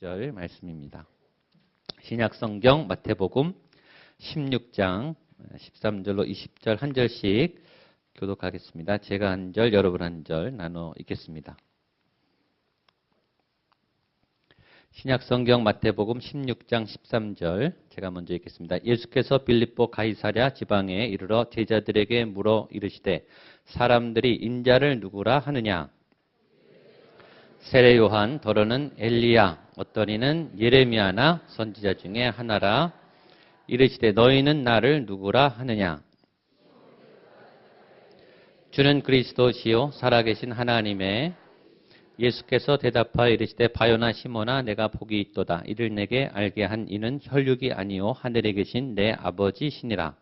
20절 말씀입니다. 신약성경 마태복음 16장 13절로 20절 한 절씩 교독하겠습니다. 제가 한 절, 여러분 한 절 나눠 읽겠습니다. 신약성경 마태복음 16장 13절 제가 먼저 읽겠습니다. 예수께서 빌립보 가이사랴 지방에 이르러 제자들에게 물어 이르시되 사람들이 인자를 누구라 하느냐? 세례 요한, 더러는 엘리야, 어떤 이는 예레미야나 선지자 중에 하나라. 이르시되 너희는 나를 누구라 하느냐? 주는 그리스도시요 살아계신 하나님의. 예수께서 대답하여 이르시되 바요나 시몬아 내가 복이 있도다. 이를 내게 알게 한 이는 혈육이 아니요 하늘에 계신 내 아버지시니라.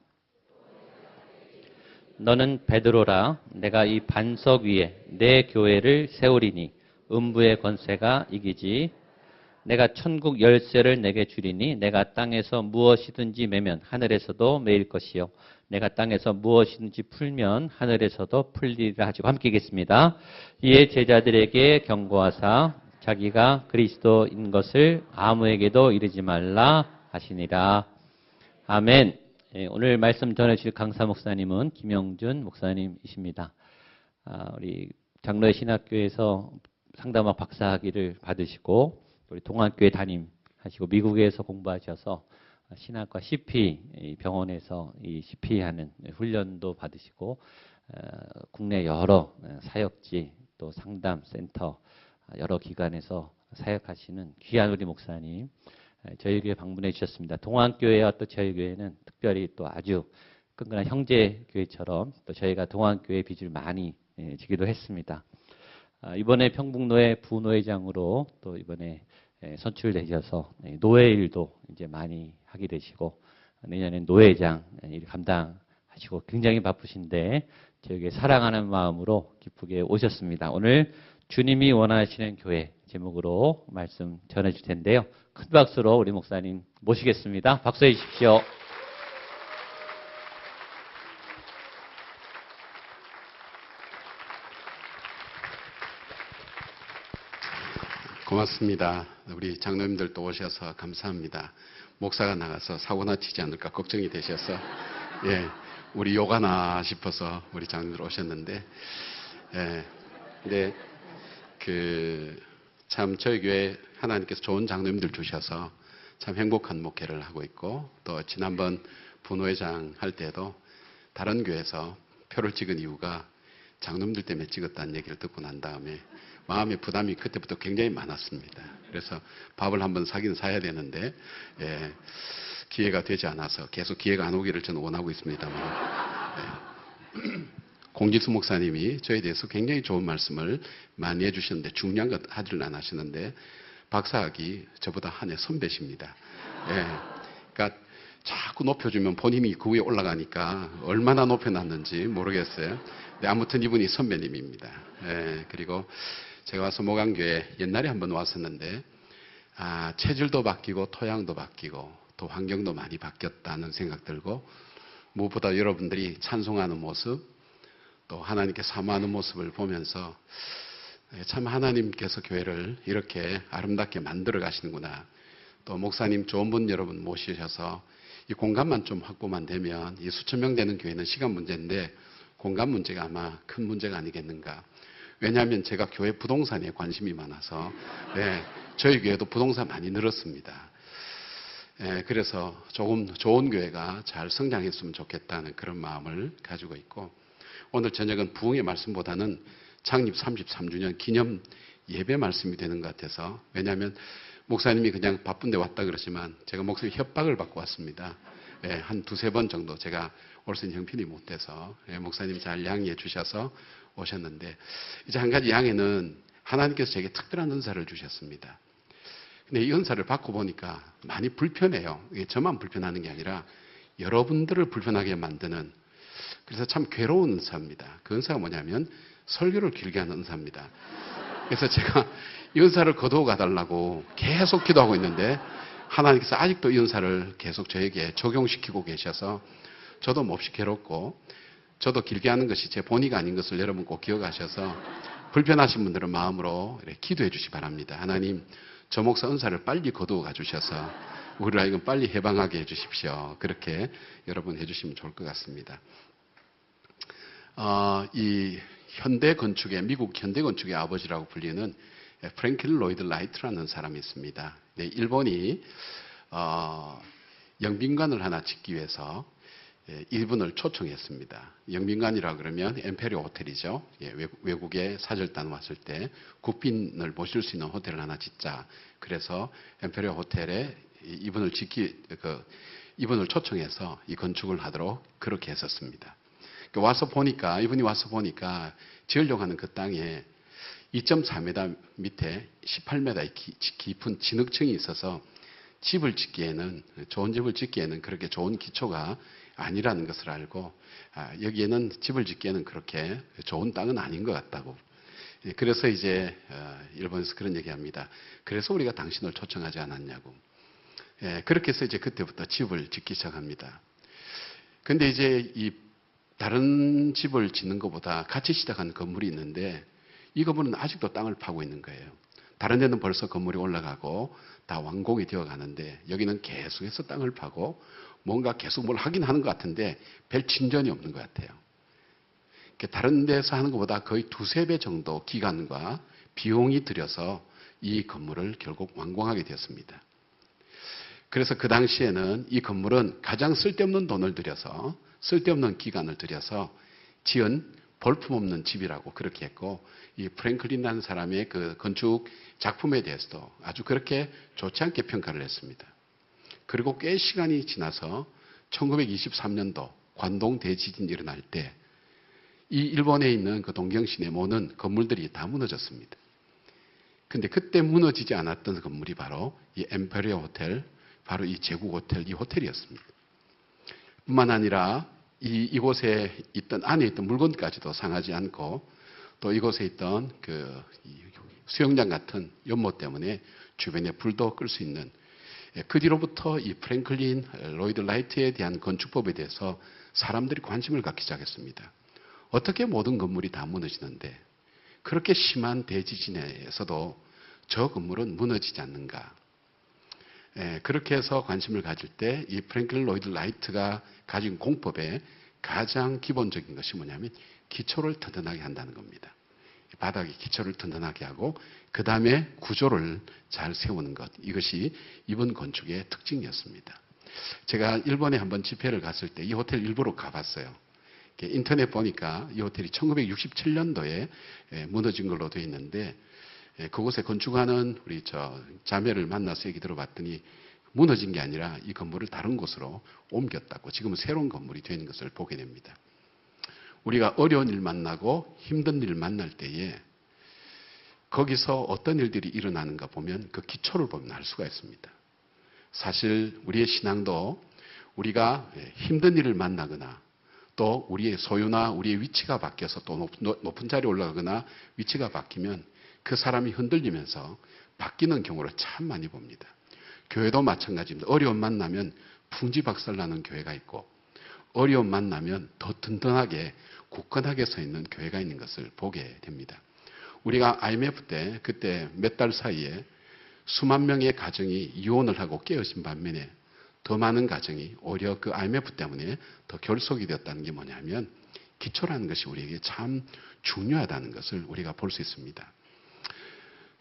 너는 베드로라. 내가 이 반석 위에 내 교회를 세우리니 음부의 권세가 이기지. 내가 천국 열쇠를 내게 주리니 내가 땅에서 무엇이든지 매면 하늘에서도 매일 것이요 내가 땅에서 무엇이든지 풀면 하늘에서도 풀리리라 하시고 함께 읽겠습니다. 이에 제자들에게 경고하사 자기가 그리스도인 것을 아무에게도 이르지 말라 하시니라. 아멘. 오늘 말씀 전해주실 강사 목사님은 김영준 목사님이십니다. 우리 장로의 신학교에서 상담학 박사학위를 받으시고 우리 동안교회 담임하시고 미국에서 공부하셔서 신학과 CP 병원에서 이 CP 하는 훈련도 받으시고 국내 여러 사역지 또 상담센터 여러 기관에서 사역하시는 귀한 우리 목사님 저희 교회 방문해 주셨습니다. 동안교회와 또 저희 교회는 특별히 또 아주 끈끈한 형제 교회처럼 또 저희가 동안교회 빚을 많이 지기도 했습니다. 이번에 평북노회 부노회장으로 또 이번에 선출되셔서 노회 일도 이제 많이 하게 되시고 내년엔 노회장 일 감당하시고 굉장히 바쁘신데 저에게 사랑하는 마음으로 기쁘게 오셨습니다. 오늘 주님이 원하시는 교회 제목으로 말씀 전해줄 텐데요. 큰 박수로 우리 목사님 모시겠습니다. 박수해 주십시오. 고맙습니다. 우리 장로님들도 오셔서 감사합니다. 목사가 나가서 사고나 치지 않을까 걱정이 되셔서 우리 욕하나 싶어서 우리 장로님들 오셨는데 근데 참 저희 교회 하나님께서 좋은 장로님들 주셔서 참 행복한 목회를 하고 있고 또 지난번 분회장 할 때도 다른 교회에서 표를 찍은 이유가 장로님들 때문에 찍었다는 얘기를 듣고 난 다음에 마음의 부담이 그때부터 굉장히 많았습니다. 그래서 밥을 한번 사긴 사야 되는데 기회가 되지 않아서 계속 기회가 안 오기를 저는 원하고 있습니다만 공지수 목사님이 저에 대해서 굉장히 좋은 말씀을 많이 해주셨는데 중요한 것 하지를 안 하시는데 박사학위 저보다 한 해 선배십니다. 그러니까 자꾸 높여주면 본인이 그 위에 올라가니까 얼마나 높여놨는지 모르겠어요. 근데 아무튼 이분이 선배님입니다. 그리고 제가 와서 목안교회 옛날에 한번 왔었는데 체질도 바뀌고 토양도 바뀌고 또 환경도 많이 바뀌었다는 생각 들고 무엇보다 여러분들이 찬송하는 모습 또 하나님께 사모하는 모습을 보면서 참 하나님께서 교회를 이렇게 아름답게 만들어 가시는구나. 또 목사님 좋은 분 여러분 모시셔서 이 공간만 좀 확보만 되면 이 수천 명 되는 교회는 시간 문제인데 공간 문제가 아마 큰 문제가 아니겠는가. 왜냐하면 제가 교회 부동산에 관심이 많아서 저희 교회도 부동산 많이 늘었습니다. 그래서 조금 좋은 교회가 잘 성장했으면 좋겠다는 그런 마음을 가지고 있고 오늘 저녁은 부흥의 말씀보다는 창립 33주년 기념 예배 말씀이 되는 것 같아서 왜냐하면 목사님이 그냥 바쁜데 왔다 그러지만 제가 목사님 협박을 받고 왔습니다. 한 두세 번 정도 제가 올 수 있는 형편이 못 돼서 목사님 잘 양해해 주셔서 오셨는데 이제 한 가지 양해는 하나님께서 제게 특별한 은사를 주셨습니다. 근데 이 은사를 받고 보니까 많이 불편해요. 이게 저만 불편하는 게 아니라 여러분들을 불편하게 만드는 그래서 참 괴로운 은사입니다. 그 은사가 뭐냐면 설교를 길게 하는 은사입니다. 그래서 제가 이 은사를 거두어 가달라고 계속 기도하고 있는데 하나님께서 아직도 이 은사를 계속 저에게 적용시키고 계셔서 저도 몹시 괴롭고 저도 길게 하는 것이 제 본의가 아닌 것을 여러분 꼭 기억하셔서 불편하신 분들은 마음으로 이렇게 기도해 주시기 바랍니다. 하나님 저 목사 은사를 빨리 거두어 가주셔서 우리를 하여금 빨리 해방하게 해주십시오. 그렇게 여러분 해주시면 좋을 것 같습니다. 이 현대 건축의 미국 현대 건축의 아버지라고 불리는 프랭클린 로이드 라이트라는 사람이 있습니다. 네, 일본이 영빈관을 하나 짓기 위해서 이분을 초청했습니다. 영빈관이라 그러면 엠페리오 호텔이죠. 외국에 사절단 왔을 때 국빈을 모실 수 있는 호텔을 하나 짓자. 그래서 엠페리오 호텔에 이분을 이분을 초청해서 이 건축을 하도록 그렇게 했었습니다. 이분이 와서 보니까 지으려고 하는 그 땅에 2.4m 밑에 18m 깊은 진흙층이 있어서 좋은 집을 짓기에는 그렇게 좋은 기초가 아니라는 것을 알고, 여기에는 집을 짓기에는 그렇게 좋은 땅은 아닌 것 같다고. 그래서 이제 일본에서 그런 얘기합니다. 그래서 우리가 당신을 초청하지 않았냐고. 그렇게 해서 이제 그때부터 집을 짓기 시작합니다. 근데 이제 이 다른 집을 짓는 것보다 같이 시작한 건물이 있는데, 이 건물은 아직도 땅을 파고 있는 거예요. 다른 데는 벌써 건물이 올라가고 다 완공이 되어 가는데, 여기는 계속해서 땅을 파고 뭔가 계속 뭘 하긴 하는 것 같은데 별 진전이 없는 것 같아요. 다른 데서 하는 것보다 거의 두세 배 정도 기간과 비용이 들여서 이 건물을 결국 완공하게 되었습니다. 그래서 그 당시에는 이 건물은 가장 쓸데없는 돈을 들여서, 쓸데없는 기간을 들여서 지은 볼품없는 집이라고 그렇게 했고, 이 프랭클린이라는 사람의 그 건축 작품에 대해서도 아주 그렇게 좋지 않게 평가를 했습니다. 그리고 꽤 시간이 지나서 1923년도 관동 대지진이 일어날 때 이 일본에 있는 그 동경시내 모든 건물들이 다 무너졌습니다. 근데 그때 무너지지 않았던 건물이 바로 이 엠페리어 호텔, 바로 이 제국 호텔, 이 호텔이었습니다. 뿐만 아니라 이곳에 안에 있던 물건까지도 상하지 않고, 또 이곳에 있던 그 수영장 같은 연못 때문에 주변에 불도 끌 수 있는, 그 뒤로부터 이 프랭클린 로이드 라이트에 대한 건축법에 대해서 사람들이 관심을 갖기 시작했습니다. 어떻게 모든 건물이 다 무너지는데 그렇게 심한 대지진에서도 저 건물은 무너지지 않는가. 그렇게 해서 관심을 가질 때 이 프랭클린 로이드 라이트가 가진 공법의 가장 기본적인 것이 뭐냐면 기초를 튼튼하게 한다는 겁니다. 바닥에 기초를 튼튼하게 하고 그 다음에 구조를 잘 세우는 것, 이것이 이번 건축의 특징이었습니다. 제가 일본에 한번 집회를 갔을 때 이 호텔 일부러 가봤어요. 인터넷 보니까 이 호텔이 1967년도에 무너진 걸로 되어 있는데, 그곳에 건축하는 우리 자매를 만나서 얘기 들어봤더니 무너진 게 아니라 이 건물을 다른 곳으로 옮겼다고, 지금은 새로운 건물이 되는 것을 보게 됩니다. 우리가 어려운 일 만나고 힘든 일 만날 때에 거기서 어떤 일들이 일어나는가 보면 그 기초를 보면 알 수가 있습니다. 사실 우리의 신앙도 우리가 힘든 일을 만나거나 또 우리의 소유나 우리의 위치가 바뀌어서 또 높은 자리에 올라가거나 위치가 바뀌면 그 사람이 흔들리면서 바뀌는 경우를 참 많이 봅니다. 교회도 마찬가지입니다. 어려움 만나면 풍지박살나는 교회가 있고, 어려움 만나면 더 든든하게 굳건하게 서 있는 교회가 있는 것을 보게 됩니다. 우리가 IMF 때 그때 몇 달 사이에 수만 명의 가정이 이혼을 하고 깨어진 반면에 더 많은 가정이 오히려 그 IMF 때문에 더 결속이 되었다는 게 뭐냐면, 기초라는 것이 우리에게 참 중요하다는 것을 우리가 볼 수 있습니다.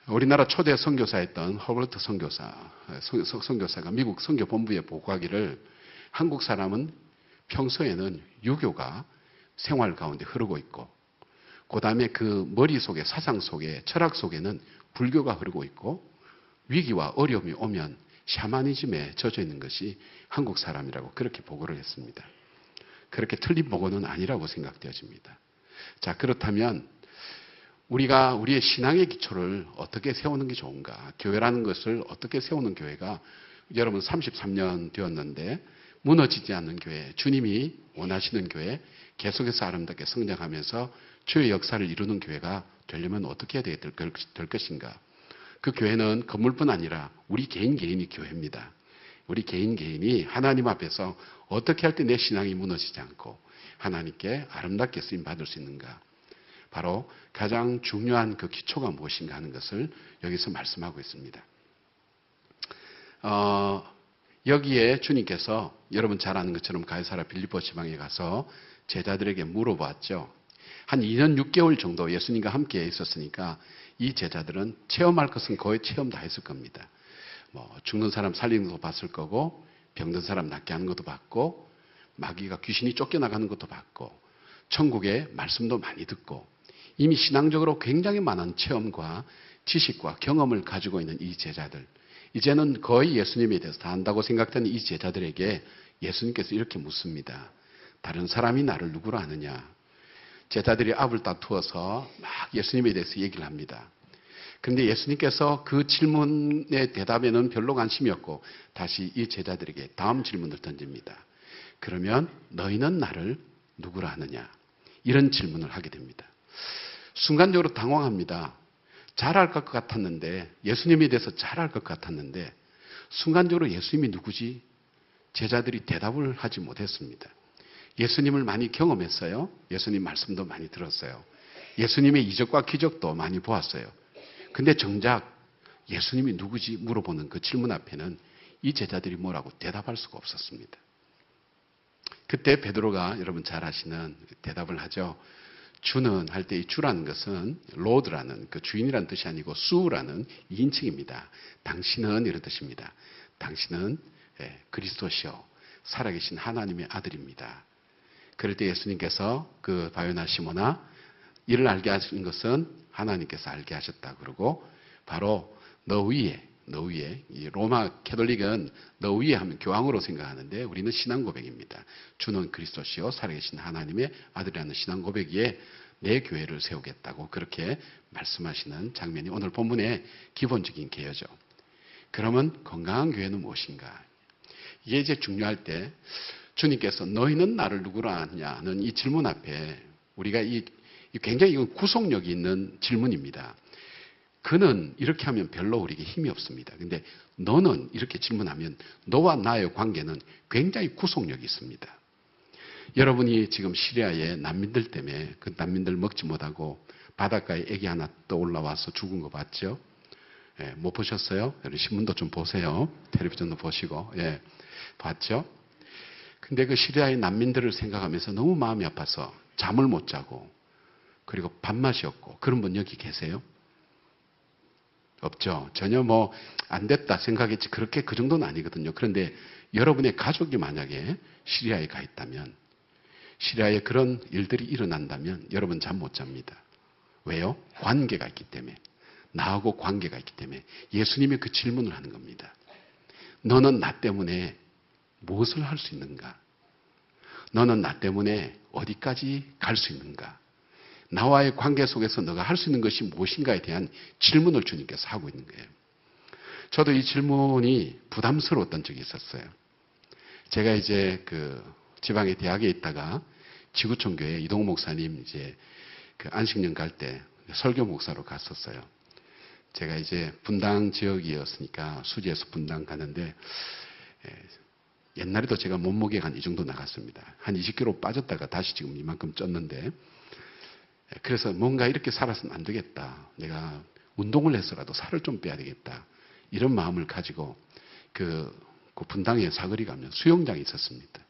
우리나라 초대 선교사였던 허버트 선교사가 미국 선교본부에 보고하기를, 한국 사람은 평소에는 유교가 생활 가운데 흐르고 있고, 그 다음에 그 머릿속에, 사상 속에, 철학 속에는 불교가 흐르고 있고, 위기와 어려움이 오면 샤머니즘에 젖어 있는 것이 한국 사람이라고 그렇게 보고를 했습니다. 그렇게 틀린 보고는 아니라고 생각되어집니다. 자, 그렇다면 우리가 우리의 신앙의 기초를 어떻게 세우는 게 좋은가? 교회라는 것을 어떻게 세우는 교회가, 여러분 33년 되었는데 무너지지 않는 교회, 주님이 원하시는 교회, 계속해서 아름답게 성장하면서 주의 역사를 이루는 교회가 되려면 어떻게 해야 될 것인가? 그 교회는 건물뿐 아니라 우리 개인이 교회입니다. 우리 개인이 하나님 앞에서 어떻게 할 때 내 신앙이 무너지지 않고 하나님께 아름답게 쓰임 받을 수 있는가? 바로 가장 중요한 그 기초가 무엇인가 하는 것을 여기서 말씀하고 있습니다. 여기에 주님께서 여러분 잘 아는 것처럼 가이사랴 빌립보 지방에 가서 제자들에게 물어보았죠. 한 2년 6개월 정도 예수님과 함께 있었으니까 이 제자들은 체험할 것은 거의 체험 다 했을 겁니다. 뭐 죽는 사람 살리는 것도 봤을 거고, 병든 사람 낫게 하는 것도 봤고, 마귀가 귀신이 쫓겨나가는 것도 봤고, 천국의 말씀도 많이 듣고, 이미 신앙적으로 굉장히 많은 체험과 지식과 경험을 가지고 있는 이 제자들, 이제는 거의 예수님에 대해서 다 안다고 생각되는 이 제자들에게 예수님께서 이렇게 묻습니다. 다른 사람이 나를 누구로 아느냐? 제자들이 앞을 다투어서 막 예수님에 대해서 얘기를 합니다. 그런데 예수님께서 그 질문의 대답에는 별로 관심이 없고 다시 이 제자들에게 다음 질문을 던집니다. 그러면 너희는 나를 누구로 아느냐? 이런 질문을 하게 됩니다. 순간적으로 당황합니다. 잘 알 것 같았는데, 예수님에 대해서 잘 알 것 같았는데 순간적으로 예수님이 누구지? 제자들이 대답을 하지 못했습니다. 예수님을 많이 경험했어요. 예수님 말씀도 많이 들었어요. 예수님의 이적과 기적도 많이 보았어요. 근데 정작 예수님이 누구지 물어보는 그 질문 앞에는 이 제자들이 뭐라고 대답할 수가 없었습니다. 그때 베드로가 여러분 잘 아시는 대답을 하죠. 주는 할 때 이 주라는 것은 로드라는 그 주인이라는 뜻이 아니고 수라는 2인칭입니다. 당신은 이런 뜻입니다. 당신은 그리스도시요 살아계신 하나님의 아들입니다. 그럴 때 예수님께서 그 바요나 시모나 이를 알게 하신 것은 하나님께서 알게 하셨다. 그러고 바로 너 위에 이 로마 캐톨릭은 너 위에 하면 교황으로 생각하는데 우리는 신앙 고백입니다. 주는 그리스도시요 살아계신 하나님의 아들이라는 신앙 고백에 내 교회를 세우겠다고 그렇게 말씀하시는 장면이 오늘 본문의 기본적인 개요죠. 그러면 건강한 교회는 무엇인가? 이게 이제 중요할 때 주님께서 너희는 나를 누구로 아느냐는 이 질문 앞에 우리가 이 굉장히 이건 구속력이 있는 질문입니다. 그는 이렇게 하면 별로 우리에게 힘이 없습니다. 근데 너는 이렇게 질문하면 너와 나의 관계는 굉장히 구속력이 있습니다. 여러분이 지금 시리아의 난민들 때문에 그 난민들 먹지 못하고 바닷가에 애기 하나 떠올라와서 죽은 거 봤죠? 예, 못 보셨어요? 여러분 신문도 좀 보세요. 텔레비전도 보시고. 예, 봤죠? 근데 그 시리아의 난민들을 생각하면서 너무 마음이 아파서 잠을 못 자고 그리고 밥맛이 없고 그런 분 여기 계세요? 없죠. 전혀 뭐 안 됐다 생각했지 그렇게 그 정도는 아니거든요. 그런데 여러분의 가족이 만약에 시리아에 가 있다면 시리아에 그런 일들이 일어난다면 여러분 잠 못 잡니다. 왜요? 관계가 있기 때문에. 나하고 관계가 있기 때문에. 예수님이 그 질문을 하는 겁니다. 너는 나 때문에 무엇을 할 수 있는가? 너는 나 때문에 어디까지 갈 수 있는가? 나와의 관계 속에서 너가 할 수 있는 것이 무엇인가에 대한 질문을 주님께서 하고 있는 거예요. 저도 이 질문이 부담스러웠던 적이 있었어요. 제가 이제 그 지방의 대학에 있다가 지구촌 교회 이동호 목사님 이제 그 안식년 갈 때 설교 목사로 갔었어요. 제가 이제 분당 지역이었으니까 수지에서 분당 가는데 옛날에도 제가 몸무게가 한 이 정도 나갔습니다. 한 20kg 빠졌다가 다시 지금 이만큼 쪘는데 그래서 뭔가 이렇게 살아서는 안 되겠다. 내가 운동을 해서라도 살을 좀 빼야 되겠다. 이런 마음을 가지고 그 분당에 사거리 가면 수영장이 있었습니다.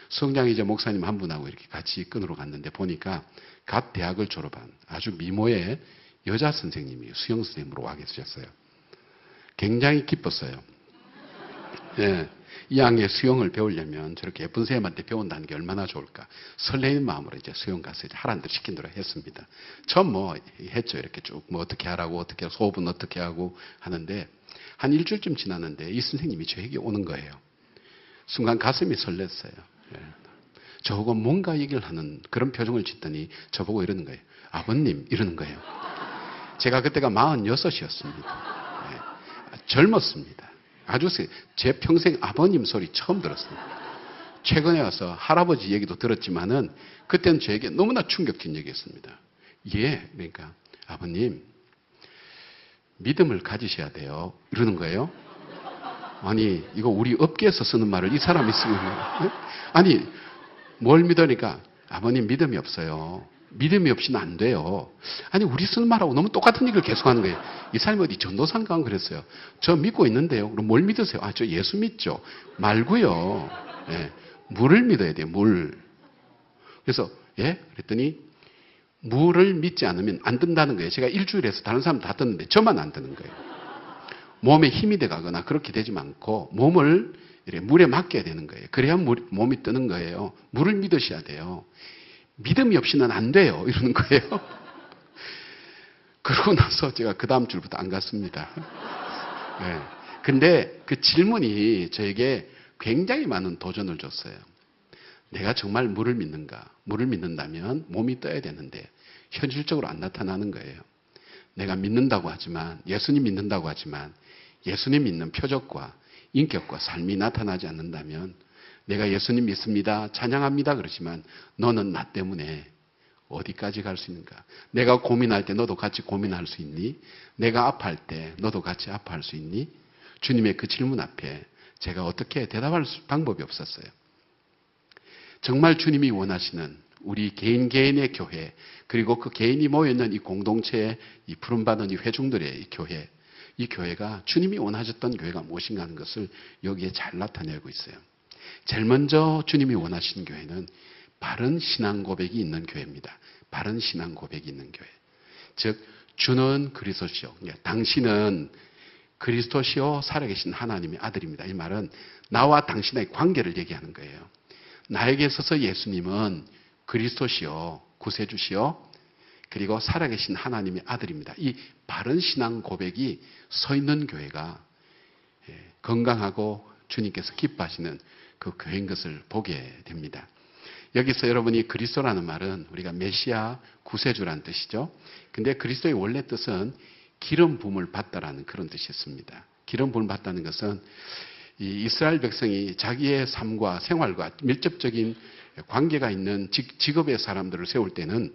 수영장에 이제 목사님 한 분하고 이렇게 같이 끈으로 갔는데 보니까 갓 대학을 졸업한 아주 미모의 여자 선생님이 수영 선생님으로 와 계셨어요. 굉장히 기뻤어요. 예, 이 양의 수영을 배우려면 저렇게 예쁜 선생님한테 배운다는 게 얼마나 좋을까. 설레는 마음으로 이제 수영 가서 이제 하라는 대로 시킨 대로 했습니다. 처음 뭐 했죠. 이렇게 쭉 뭐 어떻게 하라고 어떻게 호흡은 어떻게 하고 하는데 한 일주일쯤 지났는데 이 선생님이 저에게 오는 거예요. 순간 가슴이 설렜어요. 예. 저하고 뭔가 얘기를 하는 그런 표정을 짓더니 저보고 이러는 거예요. 아버님 이러는 거예요. 제가 그때가 46이었습니다. 예. 젊었습니다. 아주 제 평생 아버님 소리 처음 들었어요. 최근에 와서 할아버지 얘기도 들었지만은 그때는 저에게 너무나 충격적인 얘기였습니다. 예, 그러니까 아버님 믿음을 가지셔야 돼요. 이러는 거예요. 아니 이거 우리 업계에서 쓰는 말을 이 사람이 쓰는 거예요. 아니 뭘 믿으니까 아버님 믿음이 없어요. 믿음이 없이는 안 돼요. 아니, 우리 쓰는 말하고 너무 똑같은 얘기를 계속 하는 거예요. 이 사람이 어디 전도사인가 그랬어요. 저 믿고 있는데요. 그럼 뭘 믿으세요? 아, 저 예수 믿죠. 말고요. 예, 물을 믿어야 돼요. 물. 그래서 예? 그랬더니 물을 믿지 않으면 안 뜬다는 거예요. 제가 일주일에서 다른 사람 다 뜨는데 저만 안 뜨는 거예요. 몸에 힘이 돼가거나 그렇게 되지 않고 몸을 이렇게 물에 맡겨야 되는 거예요. 그래야 몸이 뜨는 거예요. 물을 믿으셔야 돼요. 믿음이 없이는 안 돼요. 이러는 거예요. 그러고 나서 제가 그 다음 주부터 안 갔습니다. 네. 근데 그 질문이 저에게 굉장히 많은 도전을 줬어요. 내가 정말 물을 믿는가? 물을 믿는다면 몸이 떠야 되는데 현실적으로 안 나타나는 거예요. 내가 믿는다고 하지만, 예수님 믿는다고 하지만 예수님 믿는 표적과 인격과 삶이 나타나지 않는다면 내가 예수님 믿습니다, 찬양합니다 그러지만 너는 나 때문에 어디까지 갈 수 있는가? 내가 고민할 때 너도 같이 고민할 수 있니? 내가 아파할 때 너도 같이 아파할 수 있니? 주님의 그 질문 앞에 제가 어떻게 대답할 방법이 없었어요. 정말 주님이 원하시는 우리 개인의 교회, 그리고 그 개인이 모여있는 이 공동체의 이 부름받은 이 회중들의 이 교회, 이 교회가 주님이 원하셨던 교회가 무엇인가 하는 것을 여기에 잘 나타내고 있어요. 제일 먼저 주님이 원하시는 교회는 바른 신앙 고백이 있는 교회입니다. 바른 신앙 고백이 있는 교회. 즉 주는 그리스도시요, 당신은 그리스도시요 살아계신 하나님의 아들입니다. 이 말은 나와 당신의 관계를 얘기하는 거예요. 나에게 있어서 예수님은 그리스도시요 구세주시요 그리고 살아계신 하나님의 아들입니다. 이 바른 신앙 고백이 서 있는 교회가 건강하고 주님께서 기뻐하시는 그 교회인 것을 보게 됩니다. 여기서 여러분이 그리스도라는 말은 우리가 메시아 구세주라는 뜻이죠. 근데 그리스도의 원래 뜻은 기름 부음을 받다라는 그런 뜻이었습니다. 기름 부음을 받다는 것은 이 이스라엘 백성이 자기의 삶과 생활과 밀접적인 관계가 있는 직업의 사람들을 세울 때는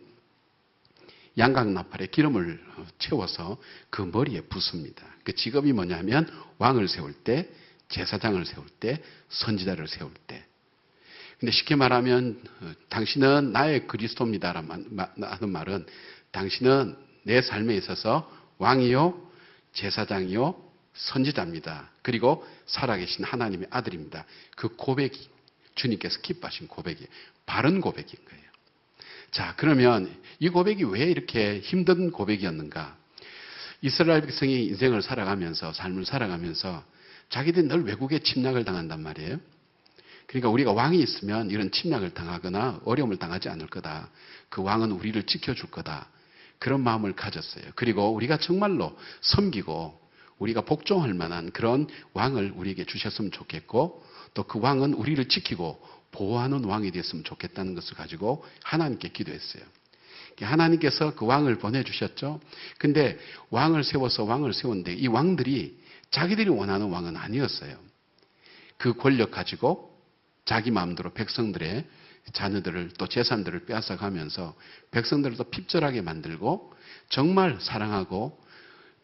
양각 나팔에 기름을 채워서 그 머리에 붓습니다. 그 직업이 뭐냐면 왕을 세울 때, 제사장을 세울 때, 선지자를 세울 때. 근데 쉽게 말하면 당신은 나의 그리스도입니다라는 말은 당신은 내 삶에 있어서 왕이요, 제사장이요, 선지자입니다. 그리고 살아계신 하나님의 아들입니다. 그 고백이 주님께서 기뻐하신 고백이 바른 고백인 거예요. 자, 그러면 이 고백이 왜 이렇게 힘든 고백이었는가? 이스라엘 백성이 인생을 살아가면서, 삶을 살아가면서 자기들이 늘 외국에 침략을 당한단 말이에요. 그러니까 우리가 왕이 있으면 이런 침략을 당하거나 어려움을 당하지 않을 거다. 그 왕은 우리를 지켜줄 거다. 그런 마음을 가졌어요. 그리고 우리가 정말로 섬기고 우리가 복종할 만한 그런 왕을 우리에게 주셨으면 좋겠고, 또 그 왕은 우리를 지키고 보호하는 왕이 됐으면 좋겠다는 것을 가지고 하나님께 기도했어요. 하나님께서 그 왕을 보내주셨죠. 근데 왕을 세웠는데 이 왕들이 자기들이 원하는 왕은 아니었어요. 그 권력 가지고 자기 마음대로 백성들의 자녀들을 또 재산들을 빼앗아가면서 백성들을 더 핍절하게 만들고 정말 사랑하고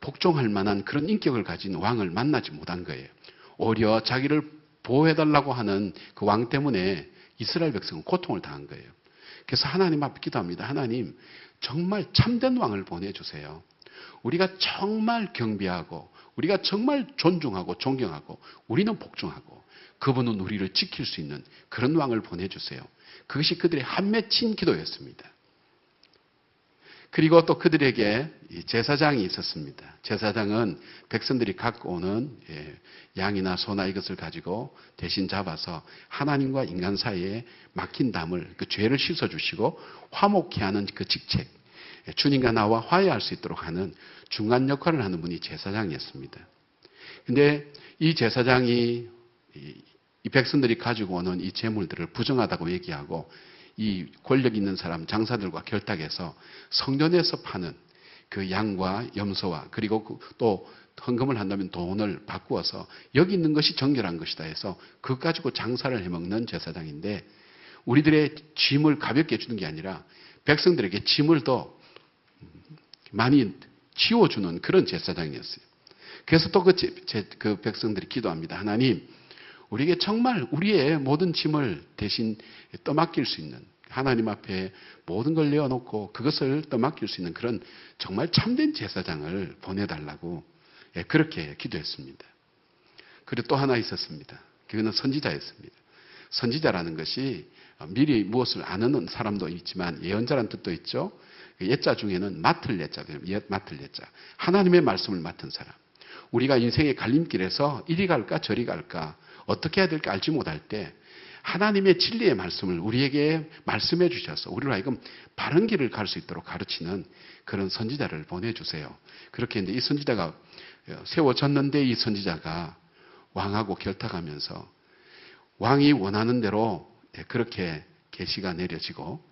복종할 만한 그런 인격을 가진 왕을 만나지 못한 거예요. 오히려 자기를 보호해달라고 하는 그 왕 때문에 이스라엘 백성은 고통을 당한 거예요. 그래서 하나님 앞에 기도합니다. 하나님, 정말 참된 왕을 보내주세요. 우리가 정말 경배하고 우리가 정말 존중하고 존경하고 우리는 복종하고 그분은 우리를 지킬 수 있는 그런 왕을 보내주세요. 그것이 그들의 한맺힌 기도였습니다. 그리고 또 그들에게 제사장이 있었습니다. 제사장은 백성들이 갖고 오는 양이나 소나 이것을 가지고 대신 잡아서 하나님과 인간 사이에 막힌 담을, 그 죄를 씻어주시고 화목케 하는 그 직책, 주님과 나와 화해할 수 있도록 하는 중간 역할을 하는 분이 제사장이었습니다. 근데 이 제사장이 이 백성들이 가지고 오는 이 재물들을 부정하다고 얘기하고 이 권력 있는 사람, 장사들과 결탁해서 성전에서 파는 그 양과 염소와 그리고 또 헌금을 한다면 돈을 바꾸어서 여기 있는 것이 정결한 것이다 해서 그것 가지고 장사를 해먹는 제사장인데, 우리들의 짐을 가볍게 주는 게 아니라 백성들에게 짐을 더 많이 지워주는 그런 제사장이었어요. 그래서 또 그 백성들이 기도합니다. 하나님, 우리에게 정말 우리의 모든 짐을 대신 떠맡길 수 있는 하나님 앞에 모든 걸 내어놓고 그것을 떠맡길 수 있는 그런 정말 참된 제사장을 보내달라고 그렇게 기도했습니다. 그리고 또 하나 있었습니다. 그거는 선지자였습니다. 선지자라는 것이 미리 무엇을 아는 사람도 있지만 예언자라는 뜻도 있죠. 예자 중에는 맡을 예자, 맡을 예자. 하나님의 말씀을 맡은 사람. 우리가 인생의 갈림길에서 이리 갈까 저리 갈까 어떻게 해야 될까 알지 못할 때 하나님의 진리의 말씀을 우리에게 말씀해 주셔서 우리로 하여금 바른 길을 갈 수 있도록 가르치는 그런 선지자를 보내주세요. 그렇게 했는데 이 선지자가 세워졌는데 이 선지자가 왕하고 결탁하면서 왕이 원하는 대로 그렇게 계시가 내려지고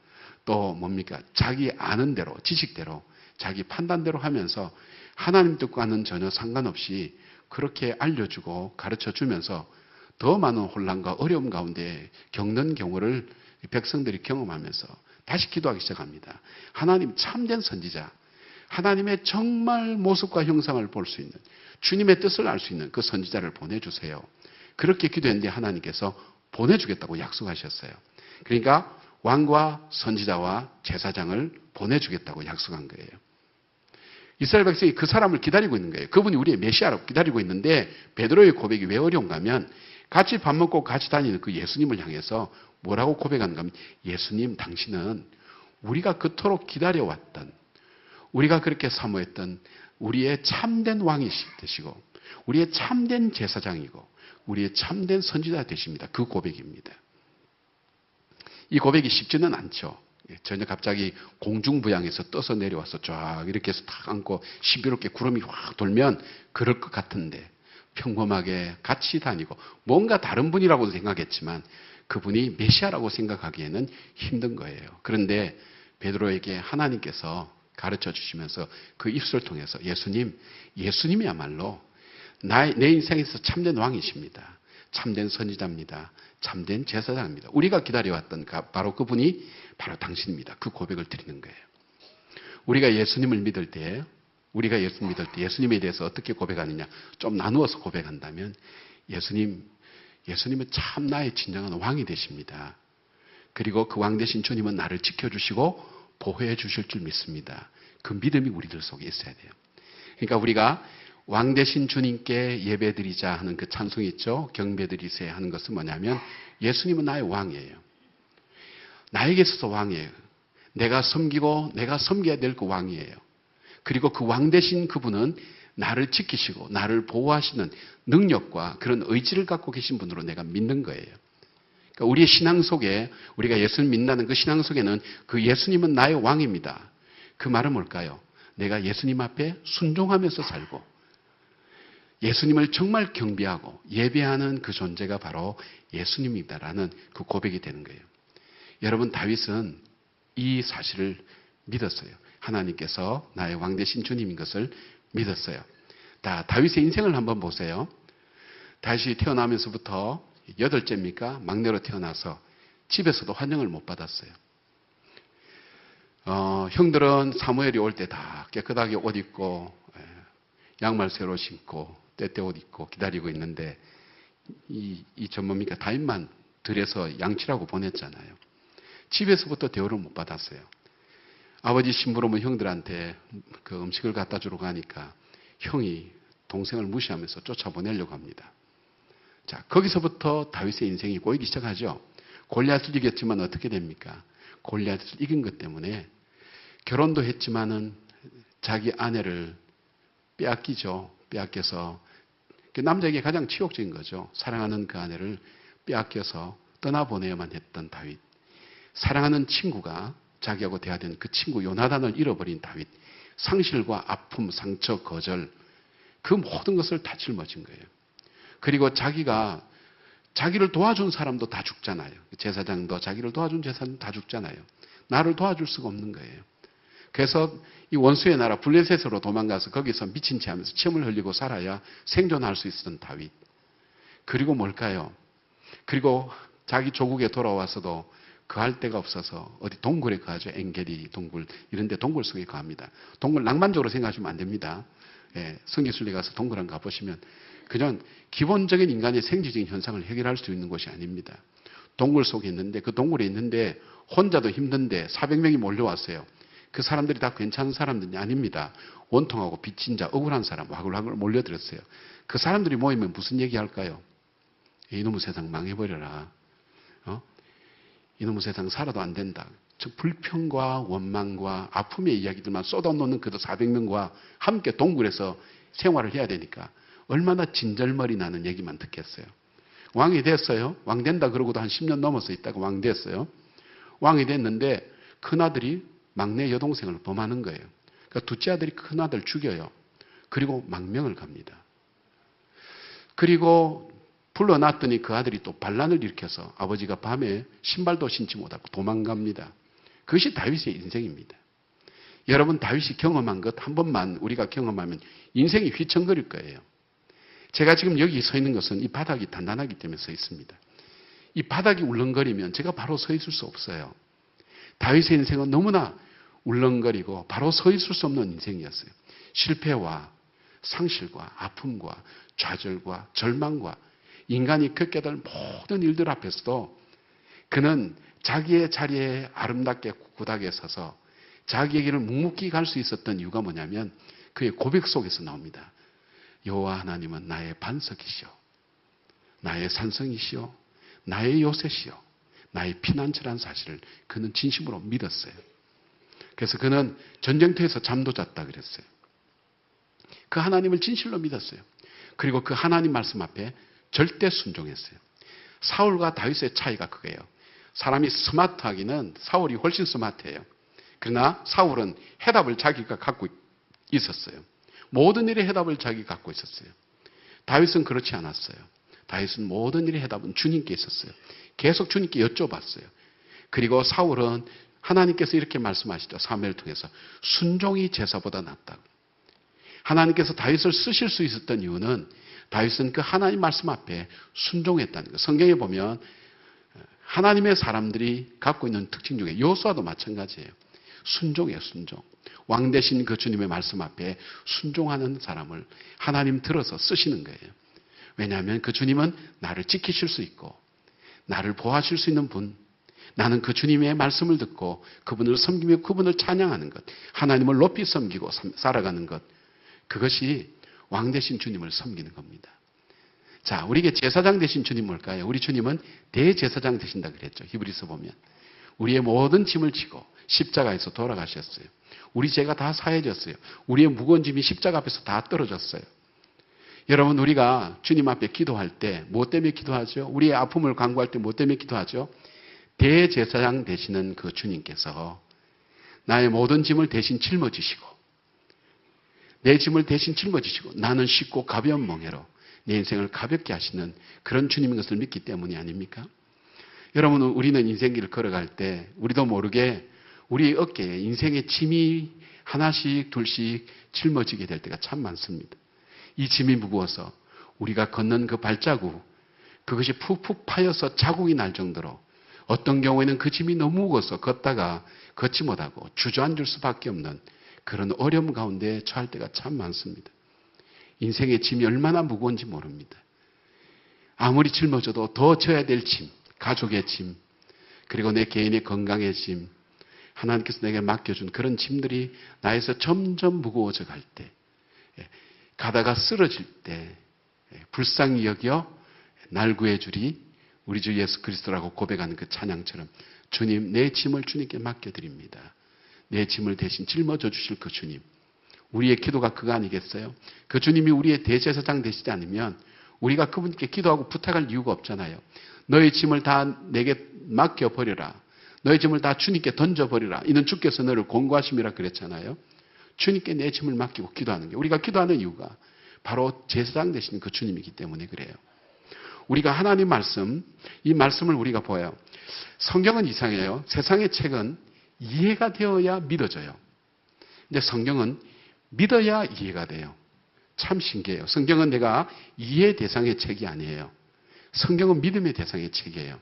또 뭡니까? 자기 아는 대로, 지식대로, 자기 판단대로 하면서 하나님 뜻과는 전혀 상관없이 그렇게 알려주고 가르쳐주면서 더 많은 혼란과 어려움 가운데 겪는 경우를 백성들이 경험하면서 다시 기도하기 시작합니다. 하나님 참된 선지자, 하나님의 정말 모습과 형상을 볼 수 있는 주님의 뜻을 알 수 있는 그 선지자를 보내주세요. 그렇게 기도했는데 하나님께서 보내주겠다고 약속하셨어요. 그러니까 왕과 선지자와 제사장을 보내주겠다고 약속한 거예요. 이스라엘 백성이 그 사람을 기다리고 있는 거예요. 그분이 우리의 메시아라고 기다리고 있는데 베드로의 고백이 왜 어려운가 하면 같이 밥 먹고 같이 다니는 그 예수님을 향해서 뭐라고 고백하는가 하면 예수님 당신은 우리가 그토록 기다려왔던 우리가 그렇게 사모했던 우리의 참된 왕이 되시고 우리의 참된 제사장이고 우리의 참된 선지자 되십니다. 그 고백입니다. 이 고백이 쉽지는 않죠. 전혀 갑자기 공중부양에서 떠서 내려와서 쫙 이렇게 해서 탁 안고 신비롭게 구름이 확 돌면 그럴 것 같은데 평범하게 같이 다니고 뭔가 다른 분이라고 생각했지만 그분이 메시아라고 생각하기에는 힘든 거예요. 그런데 베드로에게 하나님께서 가르쳐 주시면서 그 입술을 통해서 예수님이야말로 내 인생에서 참된 왕이십니다. 참된 선지자입니다. 참된 제사장입니다. 우리가 기다려왔던 바로 그분이 바로 당신입니다. 그 고백을 드리는 거예요. 우리가 예수님을 믿을 때 예수님에 대해서 어떻게 고백하느냐 좀 나누어서 고백한다면 예수님은 참 나의 진정한 왕이 되십니다. 그리고 그 왕 되신 주님은 나를 지켜주시고 보호해 주실 줄 믿습니다. 그 믿음이 우리들 속에 있어야 돼요. 그러니까 우리가 왕 되신 주님께 예배드리자 하는 그 찬송이 있죠. 경배드리세요 하는 것은 뭐냐면 예수님은 나의 왕이에요. 나에게 있어서 왕이에요. 내가 섬기고 내가 섬겨야 될 그 왕이에요. 그리고 그 왕 되신 그분은 나를 지키시고 나를 보호하시는 능력과 그런 의지를 갖고 계신 분으로 내가 믿는 거예요. 그러니까 우리의 신앙 속에 우리가 예수님 믿는다는 그 신앙 속에는 그 예수님은 나의 왕입니다. 그 말은 뭘까요? 내가 예수님 앞에 순종하면서 살고 예수님을 정말 경배하고 예배하는 그 존재가 바로 예수님이다라는 그 고백이 되는 거예요. 여러분 다윗은 이 사실을 믿었어요. 하나님께서 나의 왕 되신 주님인 것을 믿었어요. 다윗의 인생을 한번 보세요. 다윗이 태어나면서부터 8째입니까? 막내로 태어나서 집에서도 환영을 못 받았어요. 형들은 사무엘이 올 때 다 깨끗하게 옷 입고 양말 새로 신고 때때 옷 입고 기다리고 있는데 뭡니까? 다윗만 들여서 양치라고 보냈잖아요. 집에서부터 대우를 못 받았어요. 아버지 심부름은 형들한테 그 음식을 갖다 주러 가니까 형이 동생을 무시하면서 쫓아보내려고 합니다. 자, 거기서부터 다윗의 인생이 꼬이기 시작하죠. 골리앗을 이겼지만 어떻게 됩니까? 골리앗을 이긴 것 때문에 결혼도 했지만은 자기 아내를 빼앗기죠. 빼앗겨서 남자에게 가장 치욕적인 거죠. 사랑하는 그 아내를 빼앗겨서 떠나보내야만 했던 다윗. 사랑하는 친구가 자기하고 대화된 그 친구 요나단을 잃어버린 다윗. 상실과 아픔, 상처, 거절 그 모든 것을 다 짊어진 거예요. 그리고 자기를 도와준 사람도 다 죽잖아요. 제사장도 자기를 도와준 제사장도 다 죽잖아요. 나를 도와줄 수가 없는 거예요. 그래서 이 원수의 나라 블레셋으로 도망가서 거기서 미친 채 하면서 침을 흘리고 살아야 생존할 수 있었던 다윗. 그리고 뭘까요? 그리고 자기 조국에 돌아와서도 거할 데가 없어서 어디 동굴에 거하죠. 엥게리 동굴 이런 데 동굴 속에 거합니다. 동굴 낭만적으로 생각하시면 안 됩니다. 성기순례 가서 동굴 한 가보시면 그냥 기본적인 인간의 생리적인 현상을 해결할 수 있는 곳이 아닙니다. 동굴 속에 있는데 그 동굴에 있는데 혼자도 힘든데 400명이 몰려왔어요. 그 사람들이 다 괜찮은 사람들이 아닙니다. 원통하고 빚진 자, 억울한 사람 와글와글 몰려들었어요. 그 사람들이 모이면 무슨 얘기할까요? 이놈의 세상 망해버려라. 이놈의 세상 살아도 안 된다. 즉 불평과 원망과 아픔의 이야기들만 쏟아놓는 그도 400명과 함께 동굴에서 생활을 해야 되니까 얼마나 진절머리 나는 얘기만 듣겠어요. 왕이 됐어요. 왕 된다 그러고도 한 10년 넘어서 있다가 왕 됐어요. 왕이 됐는데 큰아들이 막내 여동생을 범하는 거예요. 그러니까 둘째 아들이 큰아들 죽여요. 그리고 망명을 갑니다. 그리고 불러놨더니 그 아들이 또 반란을 일으켜서 아버지가 밤에 신발도 신지 못하고 도망갑니다. 그것이 다윗의 인생입니다. 여러분 다윗이 경험한 것 한 번만 우리가 경험하면 인생이 휘청거릴 거예요. 제가 지금 여기 서 있는 것은 이 바닥이 단단하기 때문에 서 있습니다. 이 바닥이 울렁거리면 제가 바로 서 있을 수 없어요. 다윗의 인생은 너무나 울렁거리고 바로 서 있을 수 없는 인생이었어요. 실패와 상실과 아픔과 좌절과 절망과 인간이 겪게 될 모든 일들 앞에서도 그는 자기의 자리에 아름답게 굳게 서서 자기의 길을 묵묵히 갈 수 있었던 이유가 뭐냐면 그의 고백 속에서 나옵니다. 여호와 하나님은 나의 반석이시오. 나의 산성이시오. 나의 요새시오. 나의 피난처라는 사실을 그는 진심으로 믿었어요. 그래서 그는 전쟁터에서 잠도 잤다 그랬어요. 그 하나님을 진실로 믿었어요. 그리고 그 하나님 말씀 앞에 절대 순종했어요. 사울과 다윗의 차이가 그거예요. 사람이 스마트하기는 사울이 훨씬 스마트해요. 그러나 사울은 해답을 자기가 갖고 있었어요. 모든 일의 해답을 자기가 갖고 있었어요. 다윗은 그렇지 않았어요. 다윗은 모든 일의 해답은 주님께 있었어요. 계속 주님께 여쭤봤어요. 그리고 사울은 하나님께서 이렇게 말씀하시죠. 사무엘을 통해서 순종이 제사보다 낫다고. 하나님께서 다윗을 쓰실 수 있었던 이유는 다윗은 그 하나님 말씀 앞에 순종했다는 거예요. 성경에 보면 하나님의 사람들이 갖고 있는 특징 중에 요수아도 마찬가지예요. 순종이에요. 순종. 왕 대신 그 주님의 말씀 앞에 순종하는 사람을 하나님 들어서 쓰시는 거예요. 왜냐하면 그 주님은 나를 지키실 수 있고 나를 보호하실 수 있는 분, 나는 그 주님의 말씀을 듣고 그분을 섬기며 그분을 찬양하는 것, 하나님을 높이 섬기고 살아가는 것, 그것이 왕 대신 주님을 섬기는 겁니다. 자, 우리에게 제사장 되신 주님 뭘까요? 우리 주님은 대제사장 되신다 그랬죠. 히브리서 보면. 우리의 모든 짐을 지고 십자가에서 돌아가셨어요. 우리 죄가 다 사해졌어요. 우리의 무거운 짐이 십자가 앞에서 다 떨어졌어요. 여러분, 우리가 주님 앞에 기도할 때 뭐 때문에 기도하죠? 우리의 아픔을 간구할 때 뭐 때문에 기도하죠? 대제사장 되시는 그 주님께서 나의 모든 짐을 대신 짊어지시고 내 짐을 대신 짊어지시고 나는 쉽고 가벼운 멍에로 내 인생을 가볍게 하시는 그런 주님인 것을 믿기 때문이 아닙니까? 여러분, 우리는 인생길을 걸어갈 때 우리도 모르게 우리 어깨에 인생의 짐이 하나씩 둘씩 짊어지게 될 때가 참 많습니다. 이 짐이 무거워서 우리가 걷는 그 발자국, 그것이 푹푹 파여서 자국이 날 정도로 어떤 경우에는 그 짐이 너무 무거워서 걷다가 걷지 못하고 주저앉을 수밖에 없는 그런 어려움 가운데 처할 때가 참 많습니다. 인생의 짐이 얼마나 무거운지 모릅니다. 아무리 짊어져도 더 져야 될 짐, 가족의 짐, 그리고 내 개인의 건강의 짐, 하나님께서 내게 맡겨준 그런 짐들이 나에서 점점 무거워져 갈 때, 가다가 쓰러질 때 불쌍히 여겨 날 구해주리 우리 주 예수 그리스도라고 고백하는 그 찬양처럼 주님, 내 짐을 주님께 맡겨드립니다. 내 짐을 대신 짊어져 주실 그 주님. 우리의 기도가 그거 아니겠어요? 그 주님이 우리의 대제사장 되시지 않으면 우리가 그분께 기도하고 부탁할 이유가 없잖아요. 너의 짐을 다 내게 맡겨버려라. 너의 짐을 다 주님께 던져버리라. 이는 주께서 너를 권고하심이라 그랬잖아요. 주님께 내 짐을 맡기고 기도하는 게, 우리가 기도하는 이유가 바로 제사장 되신 그 주님이기 때문에 그래요. 우리가 하나님 말씀, 이 말씀을 우리가 보아요. 성경은 이상해요. 세상의 책은 이해가 되어야 믿어져요. 근데 성경은 믿어야 이해가 돼요. 참 신기해요. 성경은 내가 이해 대상의 책이 아니에요. 성경은 믿음의 대상의 책이에요.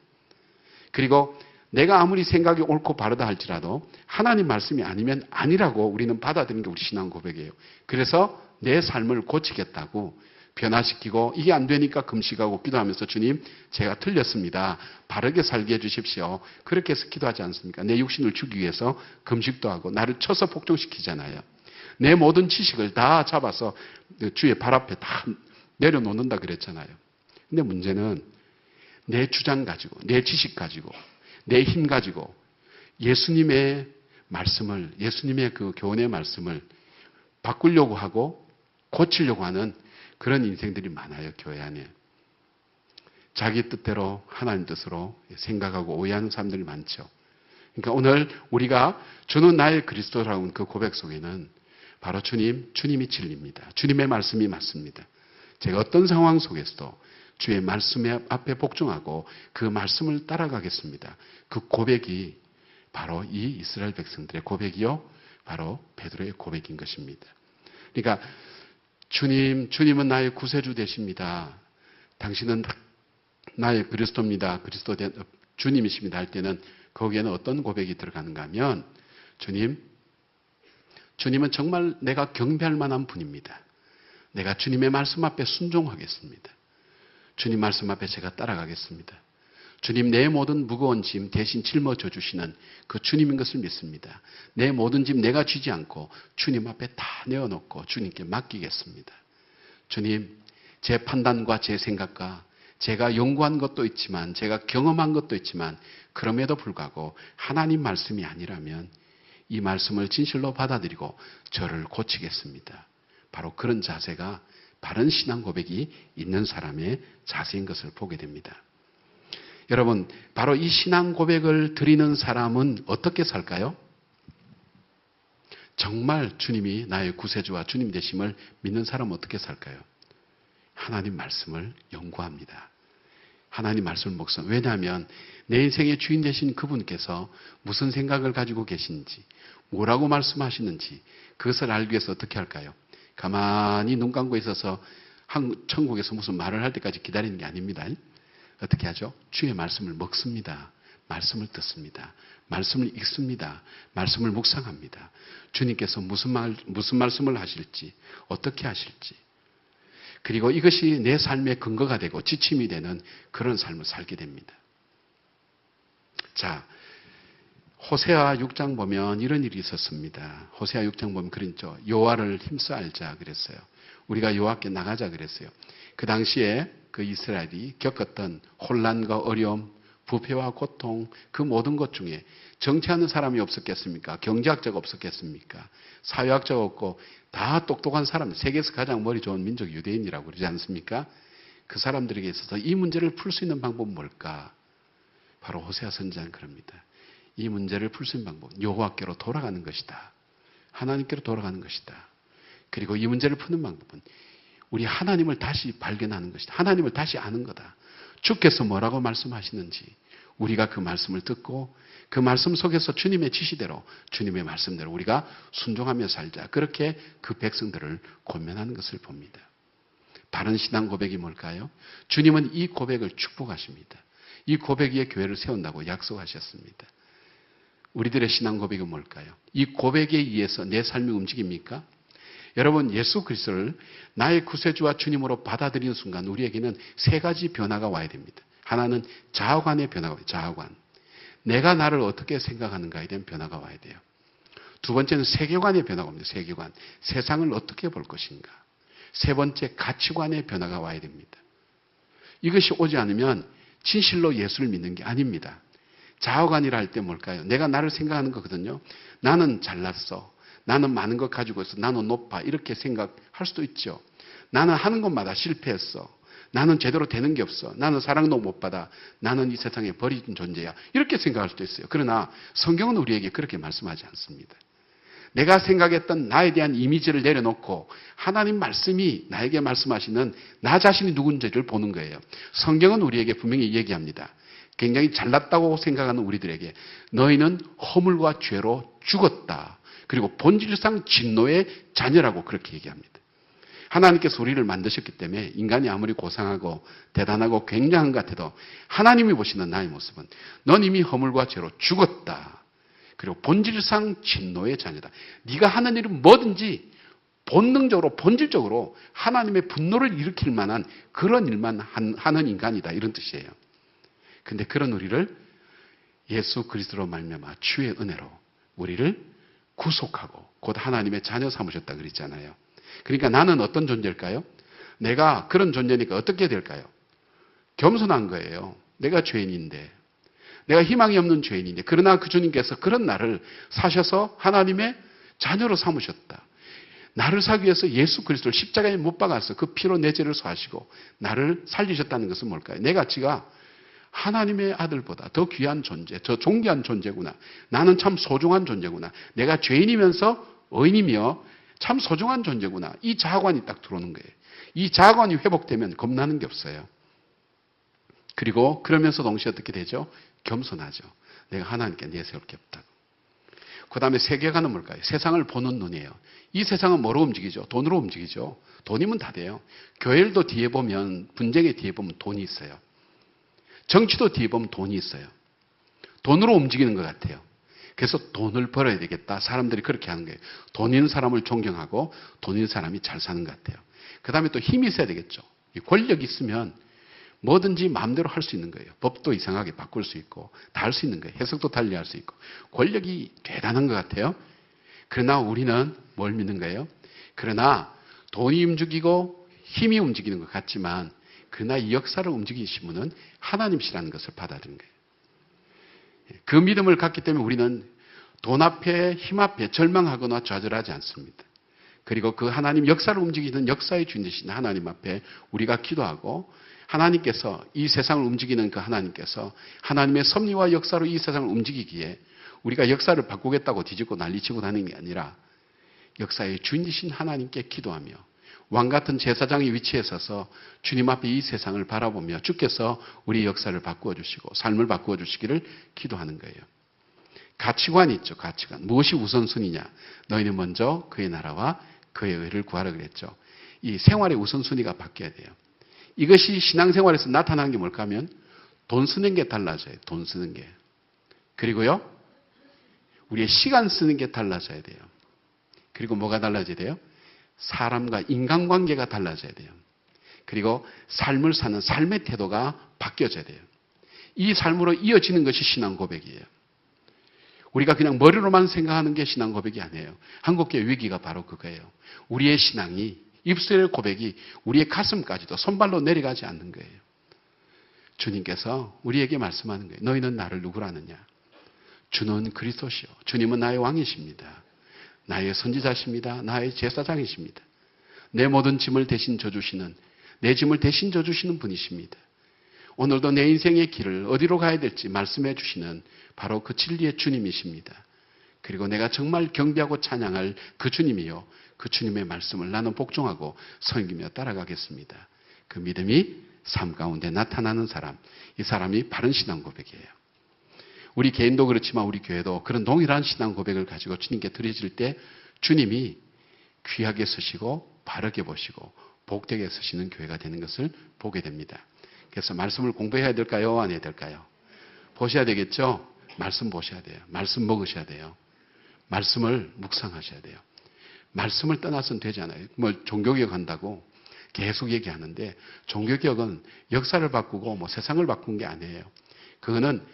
그리고 내가 아무리 생각이 옳고 바르다 할지라도 하나님 말씀이 아니면 아니라고 우리는 받아들이는 게 우리 신앙 고백이에요. 그래서 내 삶을 고치겠다고 변화시키고 이게 안 되니까 금식하고 기도하면서 주님 제가 틀렸습니다. 바르게 살게 해주십시오. 그렇게 해서 기도하지 않습니까? 내 육신을 주기 위해서 금식도 하고 나를 쳐서 복종시키잖아요. 내 모든 지식을 다 잡아서 주의 발 앞에 다 내려놓는다 그랬잖아요. 근데 문제는 내 주장 가지고 내 지식 가지고 내 힘 가지고 예수님의 말씀을 예수님의 그 교훈의 말씀을 바꾸려고 하고 고치려고 하는 그런 인생들이 많아요. 교회 안에. 자기 뜻대로 하나님 뜻으로 생각하고 오해하는 사람들이 많죠. 그러니까 오늘 우리가 주는 나의 그리스도라는 그 고백 속에는 바로 주님이 진리입니다. 주님의 말씀이 맞습니다. 제가 어떤 상황 속에서도 주의 말씀 앞에 복종하고 그 말씀을 따라가겠습니다. 그 고백이 바로 이 이스라엘 백성들의 고백이요. 바로 베드로의 고백인 것입니다. 그러니까 주님은 나의 구세주 되십니다. 당신은 나의 그리스도입니다. 주님이십니다. 할 때는 거기에는 어떤 고백이 들어가는가 하면 주님은 정말 내가 경배할 만한 분입니다. 내가 주님의 말씀 앞에 순종하겠습니다. 주님 말씀 앞에 제가 따라가겠습니다. 주님 내 모든 무거운 짐 대신 짊어져 주시는 그 주님인 것을 믿습니다. 내 모든 짐 내가 쥐지 않고 주님 앞에 다 내어놓고 주님께 맡기겠습니다. 주님, 제 판단과 제 생각과 제가 연구한 것도 있지만 제가 경험한 것도 있지만 그럼에도 불구하고 하나님 말씀이 아니라면 이 말씀을 진실로 받아들이고 저를 고치겠습니다. 바로 그런 자세가 바른 신앙 고백이 있는 사람의 자세인 것을 보게 됩니다. 여러분, 바로 이 신앙 고백을 드리는 사람은 어떻게 살까요? 정말 주님이 나의 구세주와 주님 되심을 믿는 사람은 어떻게 살까요? 하나님 말씀을 연구합니다. 하나님 말씀을 묵상. 왜냐하면 내 인생의 주인 되신 그분께서 무슨 생각을 가지고 계신지, 뭐라고 말씀하시는지 그것을 알기 위해서 어떻게 할까요? 가만히 눈 감고 있어서 천국에서 무슨 말을 할 때까지 기다리는 게 아닙니다. 어떻게 하죠? 주의 말씀을 먹습니다. 말씀을 듣습니다. 말씀을 읽습니다. 말씀을 묵상합니다. 주님께서 무슨 말씀을 하실지, 어떻게 하실지. 그리고 이것이 내 삶의 근거가 되고 지침이 되는 그런 삶을 살게 됩니다. 자, 호세아 6장 보면 이런 일이 있었습니다. 호세아 6장 보면 그랬죠. 여호와를 힘써 알자 그랬어요. 우리가 여호와께 나가자 그랬어요. 그 당시에 그 이스라엘이 겪었던 혼란과 어려움, 부패와 고통, 그 모든 것 중에 정치하는 사람이 없었겠습니까? 경제학자가 없었겠습니까? 사회학자가 없고 다 똑똑한 사람, 세계에서 가장 머리 좋은 민족 유대인이라고 그러지 않습니까? 그 사람들에게 있어서 이 문제를 풀 수 있는 방법은 뭘까? 바로 호세아 선지자는 그럽니다. 이 문제를 풀 수 있는 방법은 여호와께로 돌아가는 것이다. 하나님께로 돌아가는 것이다. 그리고 이 문제를 푸는 방법은 우리 하나님을 다시 발견하는 것이다. 하나님을 다시 아는 거다. 주께서 뭐라고 말씀하시는지 우리가 그 말씀을 듣고 그 말씀 속에서 주님의 지시대로 주님의 말씀대로 우리가 순종하며 살자. 그렇게 그 백성들을 권면하는 것을 봅니다. 바른 신앙 고백이 뭘까요? 주님은 이 고백을 축복하십니다. 이 고백 위에 교회를 세운다고 약속하셨습니다. 우리들의 신앙 고백은 뭘까요? 이 고백에 의해서 내 삶이 움직입니까? 여러분, 예수 그리스도를 나의 구세주와 주님으로 받아들이는 순간 우리에게는 세 가지 변화가 와야 됩니다. 하나는 자아관의 변화가 와요. 자아관. 내가 나를 어떻게 생각하는가에 대한 변화가 와야 돼요. 두 번째는 세계관의 변화가 옵니다. 세계관. 세상을 어떻게 볼 것인가. 세 번째, 가치관의 변화가 와야 됩니다. 이것이 오지 않으면 진실로 예수를 믿는 게 아닙니다. 자아관이라 할 때 뭘까요? 내가 나를 생각하는 거거든요. 나는 잘났어. 나는 많은 것 가지고 있어. 나는 높아. 이렇게 생각할 수도 있죠. 나는 하는 것마다 실패했어. 나는 제대로 되는 게 없어. 나는 사랑도 못 받아. 나는 이 세상에 버려진 존재야. 이렇게 생각할 수도 있어요. 그러나 성경은 우리에게 그렇게 말씀하지 않습니다. 내가 생각했던 나에 대한 이미지를 내려놓고 하나님 말씀이 나에게 말씀하시는 나 자신이 누군지를 보는 거예요. 성경은 우리에게 분명히 얘기합니다. 굉장히 잘났다고 생각하는 우리들에게 너희는 허물과 죄로 죽었다. 그리고 본질상 진노의 자녀라고 그렇게 얘기합니다. 하나님께서 우리를 만드셨기 때문에 인간이 아무리 고상하고 대단하고 굉장한 것 같아도 하나님이 보시는 나의 모습은 넌 이미 허물과 죄로 죽었다. 그리고 본질상 진노의 자녀다. 네가 하는 일은 뭐든지 본능적으로 본질적으로 하나님의 분노를 일으킬 만한 그런 일만 하는 인간이다 이런 뜻이에요. 근데 그런 우리를 예수 그리스도로 말미암아 주의 은혜로 우리를 구속하고 곧 하나님의 자녀 삼으셨다 그랬잖아요. 그러니까 나는 어떤 존재일까요? 내가 그런 존재니까 어떻게 될까요? 겸손한 거예요. 내가 죄인인데, 내가 희망이 없는 죄인인데, 그러나 그 주님께서 그런 나를 사셔서 하나님의 자녀로 삼으셨다. 나를 사기 위해서 예수 그리스도를 십자가에 못 박아서 그 피로 내 죄를 사하시고 나를 살리셨다는 것은 뭘까요? 내 가치가 하나님의 아들보다 더 귀한 존재, 더 존귀한 존재구나. 나는 참 소중한 존재구나. 내가 죄인이면서 의인이며 참 소중한 존재구나. 이 자아관이 딱 들어오는 거예요. 이 자아관이 회복되면 겁나는 게 없어요. 그리고 그러면서 동시에 어떻게 되죠? 겸손하죠. 내가 하나님께 내세울 게 없다고. 그 다음에 세계관은 뭘까요? 세상을 보는 눈이에요. 이 세상은 뭐로 움직이죠? 돈으로 움직이죠. 돈이면 다 돼요. 교회도 뒤에 보면, 분쟁의 뒤에 보면 돈이 있어요. 정치도 뒤에 보면 돈이 있어요. 돈으로 움직이는 것 같아요. 그래서 돈을 벌어야 되겠다. 사람들이 그렇게 하는 거예요. 돈 있는 사람을 존경하고 돈 있는 사람이 잘 사는 것 같아요. 그 다음에 또 힘이 있어야 되겠죠. 권력이 있으면 뭐든지 마음대로 할 수 있는 거예요. 법도 이상하게 바꿀 수 있고 다 할 수 있는 거예요. 해석도 달리할 수 있고. 권력이 대단한 것 같아요. 그러나 우리는 뭘 믿는 거예요? 그러나 돈이 움직이고 힘이 움직이는 것 같지만 그러나 이 역사를 움직이신 분은 하나님이시라는 것을 받아들인 거예요. 그 믿음을 갖기 때문에 우리는 돈 앞에 힘 앞에 절망하거나 좌절하지 않습니다. 그리고 그 하나님 역사를 움직이는 역사의 주인이신 하나님 앞에 우리가 기도하고 하나님께서 이 세상을 움직이는 그 하나님께서 하나님의 섭리와 역사로 이 세상을 움직이기에 우리가 역사를 바꾸겠다고 뒤집고 난리치고 다니는 게 아니라 역사의 주인이신 하나님께 기도하며 왕같은 제사장의 위치에 서서 주님 앞에 이 세상을 바라보며 주께서 우리 역사를 바꾸어 주시고 삶을 바꾸어 주시기를 기도하는 거예요. 가치관이 있죠. 가치관. 무엇이 우선순위냐. 너희는 먼저 그의 나라와 그의 의를 구하라 그랬죠. 이 생활의 우선순위가 바뀌어야 돼요. 이것이 신앙생활에서 나타나는 게 뭘까 하면 돈 쓰는 게 달라져요. 돈 쓰는 게. 그리고요. 우리의 시간 쓰는 게 달라져야 돼요. 그리고 뭐가 달라져야 돼요? 사람과 인간관계가 달라져야 돼요. 그리고 삶을 사는 삶의 태도가 바뀌어져야 돼요. 이 삶으로 이어지는 것이 신앙 고백이에요. 우리가 그냥 머리로만 생각하는 게 신앙 고백이 아니에요. 한국교회 위기가 바로 그거예요. 우리의 신앙이 입술의 고백이 우리의 가슴까지도 손발로 내려가지 않는 거예요. 주님께서 우리에게 말씀하는 거예요. 너희는 나를 누구라 하느냐? 주는 그리스도시요. 주님은 나의 왕이십니다. 나의 선지자십니다. 나의 제사장이십니다. 내 모든 짐을 대신 져주시는, 내 짐을 대신 져주시는 분이십니다. 오늘도 내 인생의 길을 어디로 가야 될지 말씀해 주시는 바로 그 진리의 주님이십니다. 그리고 내가 정말 경배하고 찬양할 그 주님이요. 그 주님의 말씀을 나는 복종하고 섬기며 따라가겠습니다. 그 믿음이 삶 가운데 나타나는 사람, 이 사람이 바른 신앙 고백이에요. 우리 개인도 그렇지만 우리 교회도 그런 동일한 신앙 고백을 가지고 주님께 드려질 때 주님이 귀하게 쓰시고 바르게 보시고 복되게 쓰시는 교회가 되는 것을 보게 됩니다. 그래서 말씀을 공부해야 될까요? 안 해야 될까요? 보셔야 되겠죠? 말씀 보셔야 돼요. 말씀 먹으셔야 돼요. 말씀을 묵상하셔야 돼요. 말씀을 떠나서는 되지 않아요. 뭐 종교개혁 한다고 계속 얘기하는데 종교개혁은 역사를 바꾸고 뭐 세상을 바꾼 게 아니에요. 그거는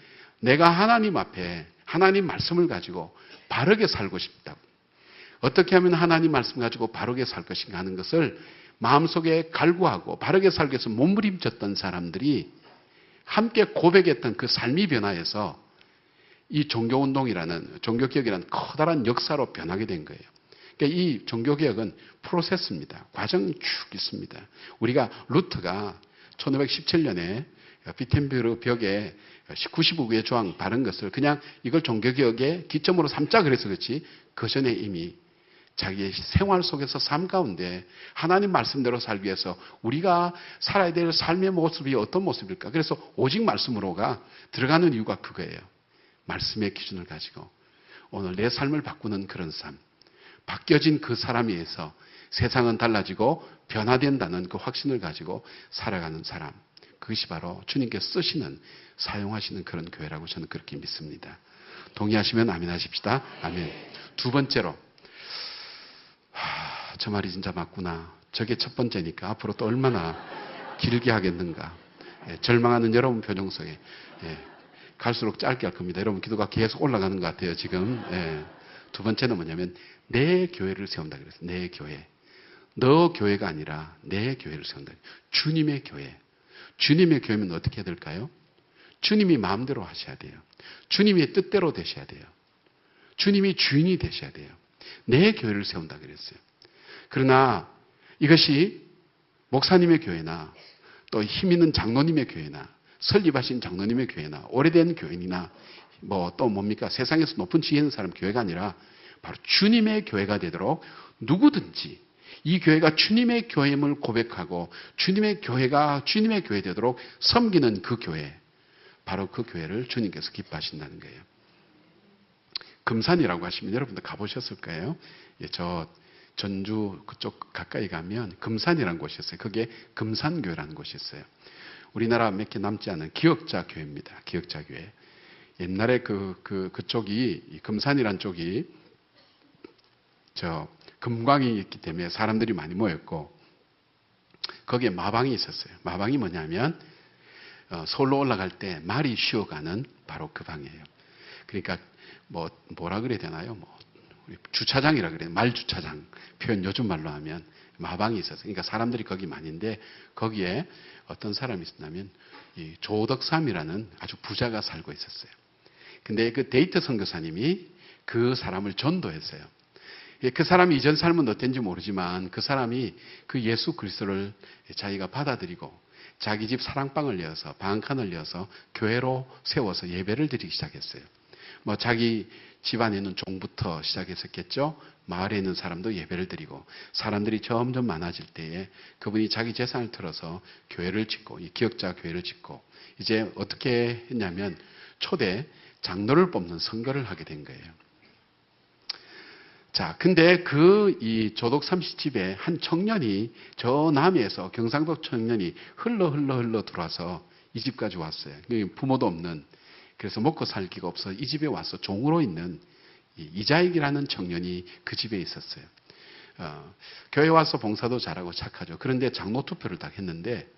내가 하나님 앞에 하나님 말씀을 가지고 바르게 살고 싶다고. 어떻게 하면 하나님 말씀 가지고 바르게 살 것인가 하는 것을 마음속에 갈구하고 바르게 살기 위해서 몸부림쳤던 사람들이 함께 고백했던 그 삶이 변화해서 이 종교운동이라는 종교개혁이라는 커다란 역사로 변하게 된 거예요. 그러니까 이 종교개혁은 프로세스입니다. 과정이 쭉 있습니다. 우리가 루터가 1517년에 비텐베르 벽에 95개의 조항 바른 것을 그냥 이걸 종교개혁의 기점으로 삼자 그래서 그렇지 그 전에 이미 자기의 생활 속에서 삶 가운데 하나님 말씀대로 살기 위해서 우리가 살아야 될 삶의 모습이 어떤 모습일까? 그래서 오직 말씀으로가 들어가는 이유가 그거예요. 말씀의 기준을 가지고 오늘 내 삶을 바꾸는 그런 삶. 바뀌어진 그 사람에 의해서 세상은 달라지고 변화된다는 그 확신을 가지고 살아가는 사람. 그것이 바로 주님께서 쓰시는 사용하시는 그런 교회라고 저는 그렇게 믿습니다. 동의하시면 아멘 하십시다. 아멘. 두 번째로 저 말이 진짜 맞구나. 저게 첫 번째니까 앞으로 또 얼마나 길게 하겠는가. 예, 절망하는 여러분 표정 속에 예, 갈수록 짧게 할 겁니다. 여러분 기도가 계속 올라가는 것 같아요. 지금. 예. 두 번째는 뭐냐면 내 교회를 세운다 그랬어요. 내 교회. 너 교회가 아니라 내 교회를 세운다. 주님의 교회. 주님의 교회면 어떻게 해야 될까요? 주님이 마음대로 하셔야 돼요. 주님의 뜻대로 되셔야 돼요. 주님이 주인이 되셔야 돼요. 내 교회를 세운다 그랬어요. 그러나 이것이 목사님의 교회나 또 힘 있는 장로님의 교회나 설립하신 장로님의 교회나 오래된 교인이나 뭐 또 뭡니까? 세상에서 높은 지혜 있는 사람 교회가 아니라 바로 주님의 교회가 되도록 누구든지 이 교회가 주님의 교회임을 고백하고 주님의 교회가 주님의 교회 되도록 섬기는 그 교회, 바로 그 교회를 주님께서 기뻐하신다는 거예요. 금산이라고 하시면 여러분들 가보셨을 거예요. 예, 저 전주 그쪽 가까이 가면 금산이라는 곳이 있어요. 그게 금산교회라는 곳이 있어요. 우리나라 몇 개 남지 않은 기역자 교회입니다. 기역자 교회. 옛날에 그쪽이 금산이란 쪽이 금광이 있기 때문에 사람들이 많이 모였고 거기에 마방이 있었어요. 마방이 뭐냐면 서울로 올라갈 때 말이 쉬어가는 바로 그 방이에요. 그러니까 뭐라 그래야 되나요? 우리 주차장이라 그래요. 말 주차장 표현 요즘 말로 하면 마방이 있었어요. 그러니까 사람들이 거기 많은데 거기에 어떤 사람이 있었냐면 이 조덕삼이라는 아주 부자가 살고 있었어요. 근데 그 데이트 선교사님이 그 사람을 전도했어요. 그 사람이 이전 삶은 어땠는지 모르지만 그 사람이 그 예수 그리스도를 자기가 받아들이고 자기 집 사랑방을 내어서 방 한 칸을 내어서 교회로 세워서 예배를 드리기 시작했어요. 자기 집안에 있는 종부터 시작했었겠죠. 마을에 있는 사람도 예배를 드리고 사람들이 점점 많아질 때에 그분이 자기 재산을 틀어서 교회를 짓고 이 기역자 교회를 짓고 이제 어떻게 했냐면 초대 장로를 뽑는 선거를 하게 된 거예요. 자, 근데 이 조덕 30집에 한 청년이 저 남해에서 경상도 청년이 흘러 들어와서 이 집까지 왔어요. 부모도 없는, 그래서 먹고 살기가 없어 이 집에 와서 종으로 있는 이자익이라는 청년이 그 집에 있었어요. 교회 와서 봉사도 잘하고 착하죠. 그런데 장로 투표를 딱 했는데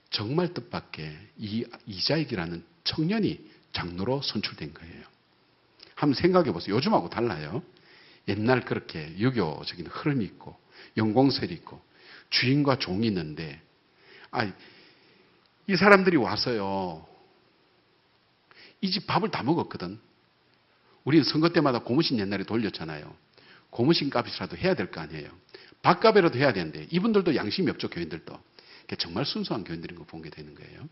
정말 뜻밖의 이 이자익이라는 청년이 장로로 선출된 거예요. 한번 생각해 보세요. 요즘하고 달라요. 옛날 그렇게 유교적인 흐름이 있고 연공설이 있고 주인과 종이 있는데 이 사람들이 와서요. 이 집 밥을 다 먹었거든. 우리는 선거 때마다 고무신 옛날에 돌렸잖아요. 고무신 값이라도 해야 될 거 아니에요. 밥값이라도 해야 되는데 이분들도 양심이 없죠. 교인들도. 정말 순수한 교인들인 거 본 게 되는 거예요.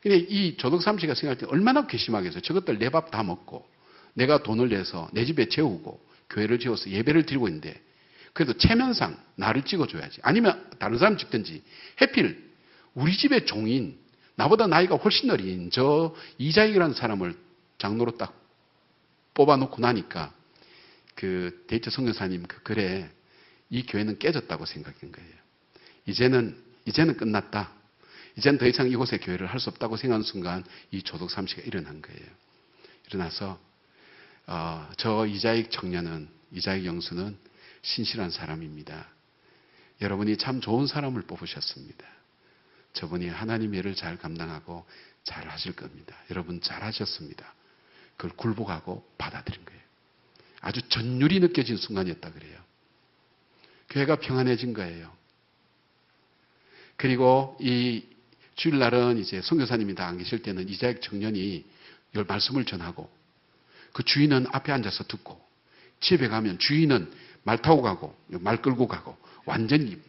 근데 이 조덕삼 씨가 생각할 때 얼마나 괘씸하겠어요. 저것들 내 밥 다 먹고 내가 돈을 내서 내 집에 재우고 교회를 지어서 예배를 드리고 있는데 그래도 체면상 나를 찍어줘야지. 아니면 다른 사람 찍든지 해필 우리 집의 종인 나보다 나이가 훨씬 어린 저 이자익이라는 사람을 장로로 딱 뽑아놓고 나니까 그 데이트 선교사님 그 글에 이 교회는 깨졌다고 생각한 거예요. 이제는 끝났다. 이제는 더 이상 이곳에 교회를 할 수 없다고 생각하는 순간 이 조덕삼 씨가 일어난 거예요. 일어나서 저 이자익 청년은, 이자익 영수는 신실한 사람입니다. 여러분이 참 좋은 사람을 뽑으셨습니다. 저분이 하나님의 일을 잘 감당하고 잘 하실 겁니다. 여러분 잘 하셨습니다. 그걸 굴복하고 받아들인 거예요. 아주 전율이 느껴진 순간이었다 그래요. 교회가 평안해진 거예요. 그리고 이 주일날은 이제 선교사님이 다 안 계실 때는 이자익 청년이 이 말씀을 전하고 그 주인은 앞에 앉아서 듣고 집에 가면 주인은 말 타고 가고 말 끌고 가고 완전히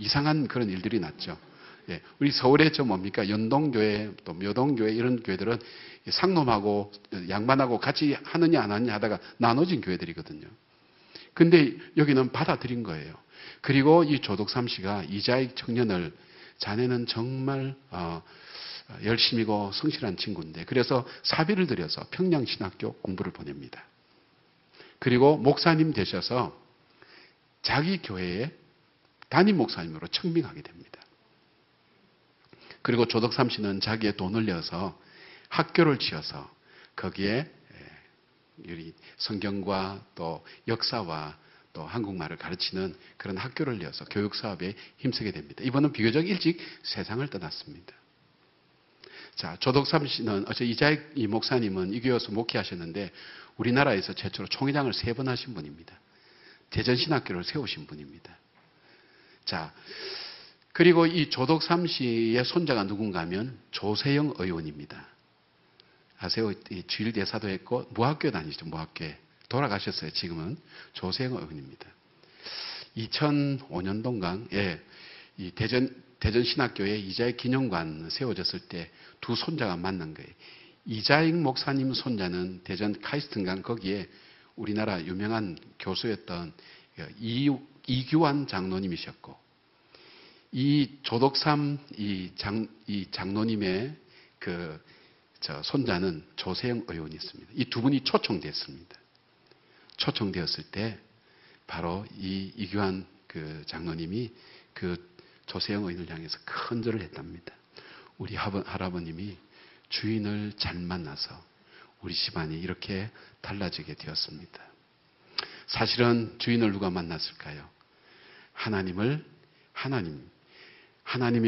이상한 그런 일들이 났죠. 예, 우리 서울에 뭡니까? 연동교회 또 묘동교회 이런 교회들은 상놈하고 양반하고 같이 하느냐 안 하느냐 하다가 나눠진 교회들이거든요. 근데 여기는 받아들인 거예요. 그리고 이 조덕삼 씨가 이자익 청년을 자네는 정말 열심이고 성실한 친구인데 그래서 사비를 들여서 평양신학교 공부를 보냅니다. 그리고 목사님 되셔서 자기 교회의 담임 목사님으로 청빙하게 됩니다. 그리고 조덕삼 씨는 자기의 돈을 내어서 학교를 지어서 거기에 성경과 또 역사와 또 한국말을 가르치는 그런 학교를 내어서 교육 사업에 힘쓰게 됩니다. 이분은 비교적 일찍 세상을 떠났습니다. 자, 조덕삼 씨는 어제 이자익 이 목사님은 이 교회에서 목회하셨는데 우리나라에서 최초로 총회장을 3번 하신 분입니다. 대전신학교를 세우신 분입니다. 자, 그리고 이 조덕삼 씨의 손자가 누군가 하면 조세영 의원입니다. 아세요? 주일대사도 했고 무학교에 다니시죠. 무학교에. 돌아가셨어요. 지금은 조세영 의원입니다. 2005년도인가 이 대전신학교에 이자익 기념관 세워졌을 때 두 손자가 만난 거예요. 이자익 목사님 손자는 대전 카이스트인가 거기에 우리나라 유명한 교수였던 이규환 장로님이셨고 이 조덕삼 이 장로님의 손자는 조세영 의원이 있습니다. 이 두 분이 초청됐습니다. 초청되었을 때 바로 이 이규환 장로님이 조세영 의원을 향해서 큰 절을 했답니다. 우리 할아버님이 주인을 잘 만나서 우리 집안이 이렇게 달라지게 되었습니다. 사실은 주인을 누가 만났을까요? 하나님의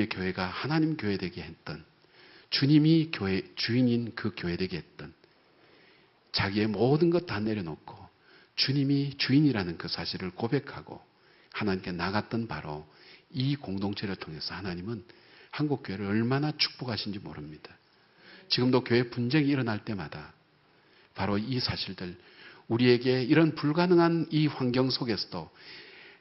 교회가 하나님 교회 되게 했던 주님이 주인인 그 교회 되게 했던 자기의 모든 것 다 내려놓고 주님이 주인이라는 그 사실을 고백하고 하나님께 나갔던 바로 이 공동체를 통해서 하나님은 한국교회를 얼마나 축복하신지 모릅니다. 지금도 교회 분쟁이 일어날 때마다 바로 이 사실들, 우리에게 이런 불가능한 이 환경 속에서도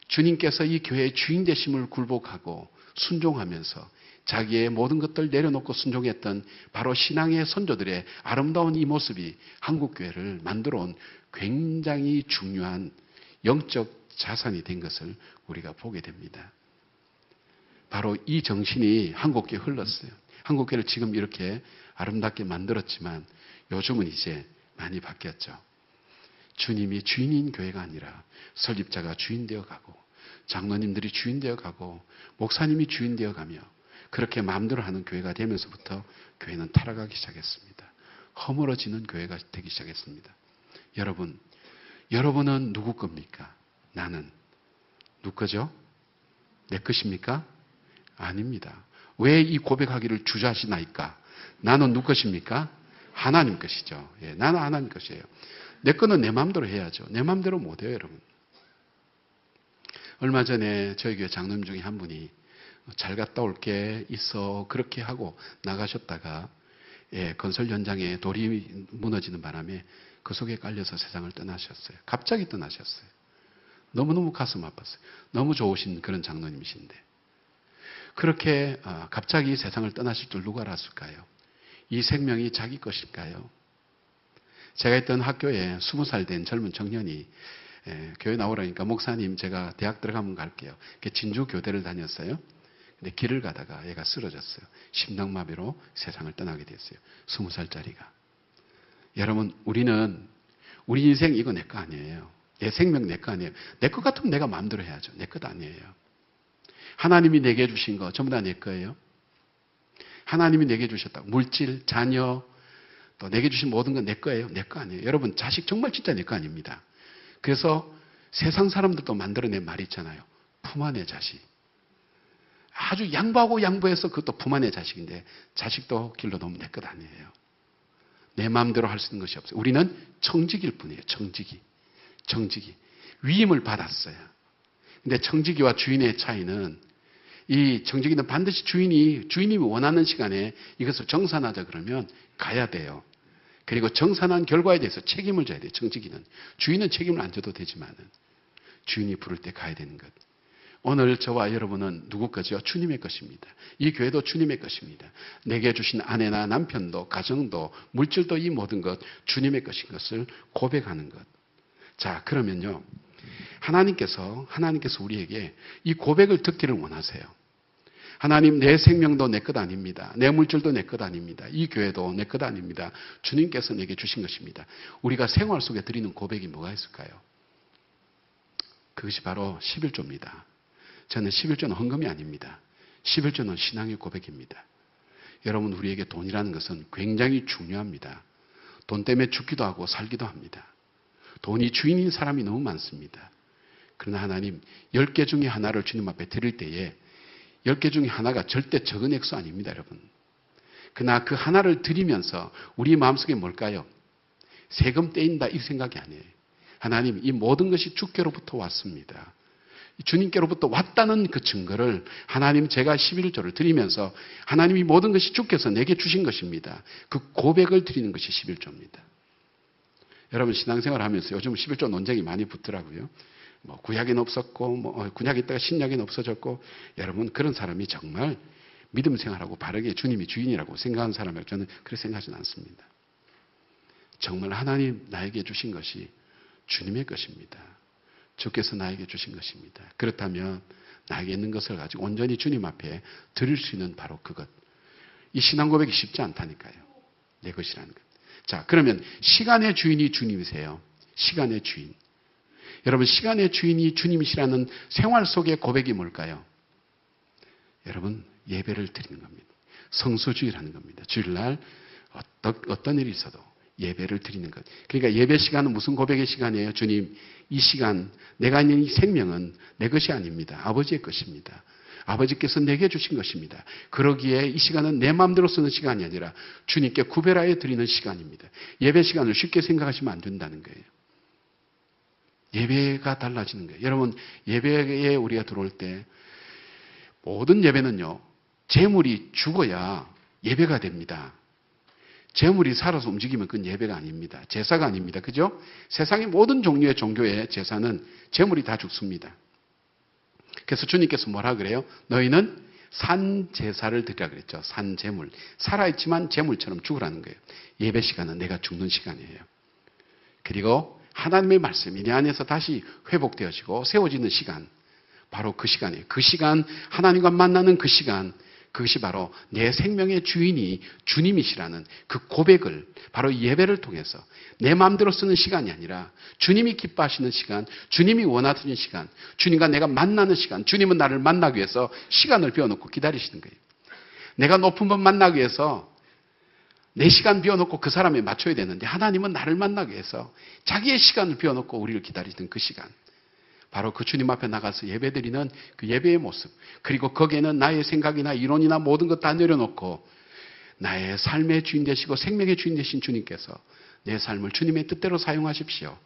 주님께서 이 교회의 주인 되심을 굴복하고 순종하면서 자기의 모든 것들 내려놓고 순종했던 바로 신앙의 선조들의 아름다운 이 모습이 한국교회를 만들어 온 굉장히 중요한 영적 자산이 된 것을 우리가 보게 됩니다. 바로 이 정신이 한국교회에 흘렀어요. 한국교회를 지금 이렇게 아름답게 만들었지만 요즘은 이제 많이 바뀌었죠. 주님이 주인인 교회가 아니라 설립자가 주인 되어가고 장로님들이 주인 되어가고 목사님이 주인 되어가며 그렇게 마음대로 하는 교회가 되면서부터 교회는 타락하기 시작했습니다. 허물어지는 교회가 되기 시작했습니다. 여러분은 누구 겁니까? 나는 누구 거죠? 내 것입니까? 아닙니다. 왜 이 고백하기를 주저하시나이까? 나는 누구 것입니까? 하나님 것이죠. 나는 하나님 것이에요. 내 거는 내 마음대로 해야죠. 내 마음대로 못해요, 여러분. 얼마 전에 저희 교회 장로님 중에 한 분이 잘 갔다 올게 있어 그렇게 하고 나가셨다가 건설 현장에 돌이 무너지는 바람에 그 속에 깔려서 세상을 떠나셨어요. 갑자기 떠나셨어요. 너무너무 가슴 아팠어요. 너무 좋으신 그런 장로님이신데 그렇게 갑자기 세상을 떠나실 줄 누가 알았을까요? 이 생명이 자기 것일까요? 제가 있던 학교에 20살 된 젊은 청년이 교회 나오라니까 목사님 제가 대학 들어가면 갈게요. 진주 교대를 다녔어요. 근데 길을 가다가 얘가 쓰러졌어요. 심장마비로 세상을 떠나게 됐어요. 20살짜리가. 여러분 우리 인생 이거 내 거 아니에요. 내 생명 내 거 아니에요. 내 것 같으면 내가 마음대로 해야죠. 내 것 아니에요. 하나님이 내게 주신 거 전부 다 내 거예요. 하나님이 내게 주셨다고. 물질, 자녀, 또 내게 주신 모든 건 내 거예요. 내 거 아니에요. 여러분 자식 정말 진짜 내 거 아닙니다. 그래서 세상 사람들도 만들어낸 말이 있잖아요. 품 안의 자식. 아주 양보하고 양보해서 그것도 품 안의 자식인데 자식도 길러 놓으면 내 것 아니에요. 내 마음대로 할 수 있는 것이 없어요. 우리는 청지기일 뿐이에요. 청지기. 위임을 받았어요. 근데 청지기와 주인의 차이는 이 청지기는 반드시 주인이 원하는 시간에 이것을 정산하자 그러면 가야 돼요. 그리고 정산한 결과에 대해서 책임을 져야 돼요. 청지기는. 주인은 책임을 안 져도 되지만은 주인이 부를 때 가야 되는 것. 오늘 저와 여러분은 누구 거죠? 주님의 것입니다. 이 교회도 주님의 것입니다. 내게 주신 아내나 남편도 가정도 물질도 이 모든 것 주님의 것인 것을 고백하는 것. 자, 그러면요. 하나님께서 우리에게 이 고백을 듣기를 원하세요. 하나님, 내 생명도 내 것 아닙니다. 내 물질도 내 것 아닙니다. 이 교회도 내 것 아닙니다. 주님께서 내게 주신 것입니다. 우리가 생활 속에 드리는 고백이 뭐가 있을까요? 그것이 바로 11조입니다. 저는 11조는 헌금이 아닙니다. 11조는 신앙의 고백입니다. 여러분, 우리에게 돈이라는 것은 굉장히 중요합니다. 돈 때문에 죽기도 하고 살기도 합니다. 돈이 주인인 사람이 너무 많습니다. 그러나 하나님 10개 중에 하나를 주님 앞에 드릴 때에 10개 중에 하나가 절대 적은 액수 아닙니다, 여러분. 그러나 그 하나를 드리면서 우리 마음속에 뭘까요? 세금 떼인다 이 생각이 아니에요. 하나님, 이 모든 것이 주께로부터 왔습니다. 주님께로부터 왔다는 그 증거를 하나님 제가 11조를 드리면서 하나님이 모든 것이 주께서 내게 주신 것입니다. 그 고백을 드리는 것이 11조입니다. 여러분 신앙생활 하면서 요즘 11조 논쟁이 많이 붙더라고요. 뭐 구약에는 없었고 구약에 있다가 신약에는 없어졌고 여러분 그런 사람이 정말 믿음 생활하고 바르게 주님이 주인이라고 생각하는 사람이라고 저는 그렇게 생각하지는 않습니다. 정말 하나님 나에게 주신 것이 주님의 것입니다. 주께서 나에게 주신 것입니다. 그렇다면 나에게 있는 것을 가지고 온전히 주님 앞에 드릴 수 있는 바로 그것. 이 신앙 고백이 쉽지 않다니까요. 내 것이라는 것. 자, 그러면 시간의 주인이 주님이세요. 시간의 주인. 여러분 시간의 주인이 주님이시라는 생활 속의 고백이 뭘까요? 여러분 예배를 드리는 겁니다. 성수주의라는 겁니다. 주일날 어떤 일이 있어도 예배를 드리는 것. 그러니까 예배 시간은 무슨 고백의 시간이에요? 주님, 이 시간, 내가 있는 이 생명은 내 것이 아닙니다. 아버지의 것입니다. 아버지께서 내게 주신 것입니다. 그러기에 이 시간은 내 마음대로 쓰는 시간이 아니라 주님께 구별하여 드리는 시간입니다. 예배 시간을 쉽게 생각하시면 안 된다는 거예요. 예배가 달라지는 거예요. 여러분, 예배에 우리가 들어올 때 모든 예배는요, 재물이 죽어야 예배가 됩니다. 재물이 살아서 움직이면 그건 예배가 아닙니다. 제사가 아닙니다. 그죠? 세상의 모든 종류의 종교의 제사는 재물이 다 죽습니다. 그래서 주님께서 뭐라 그래요? 너희는 산 제사를 드리라 그랬죠. 산 재물. 살아있지만 재물처럼 죽으라는 거예요. 예배 시간은 내가 죽는 시간이에요. 그리고 하나님의 말씀이 내 안에서 다시 회복되어지고 세워지는 시간. 바로 그 시간이에요. 그 시간, 하나님과 만나는 그 시간. 그것이 바로 내 생명의 주인이 주님이시라는 그 고백을 바로 예배를 통해서 내 마음대로 쓰는 시간이 아니라 주님이 기뻐하시는 시간, 주님이 원하시는 시간, 주님과 내가 만나는 시간, 주님은 나를 만나기 위해서 시간을 비워놓고 기다리시는 거예요. 내가 높은 분 만나기 위해서 내 시간 비워놓고 그 사람에 맞춰야 되는데 하나님은 나를 만나기 위해서 자기의 시간을 비워놓고 우리를 기다리시는 그 시간. 바로 그 주님 앞에 나가서 예배드리는 그 예배의 모습. 그리고 거기에는 나의 생각이나 이론이나 모든 것 다 내려놓고 나의 삶의 주인 되시고 생명의 주인 되신 주님께서 내 삶을 주님의 뜻대로 사용하십시오.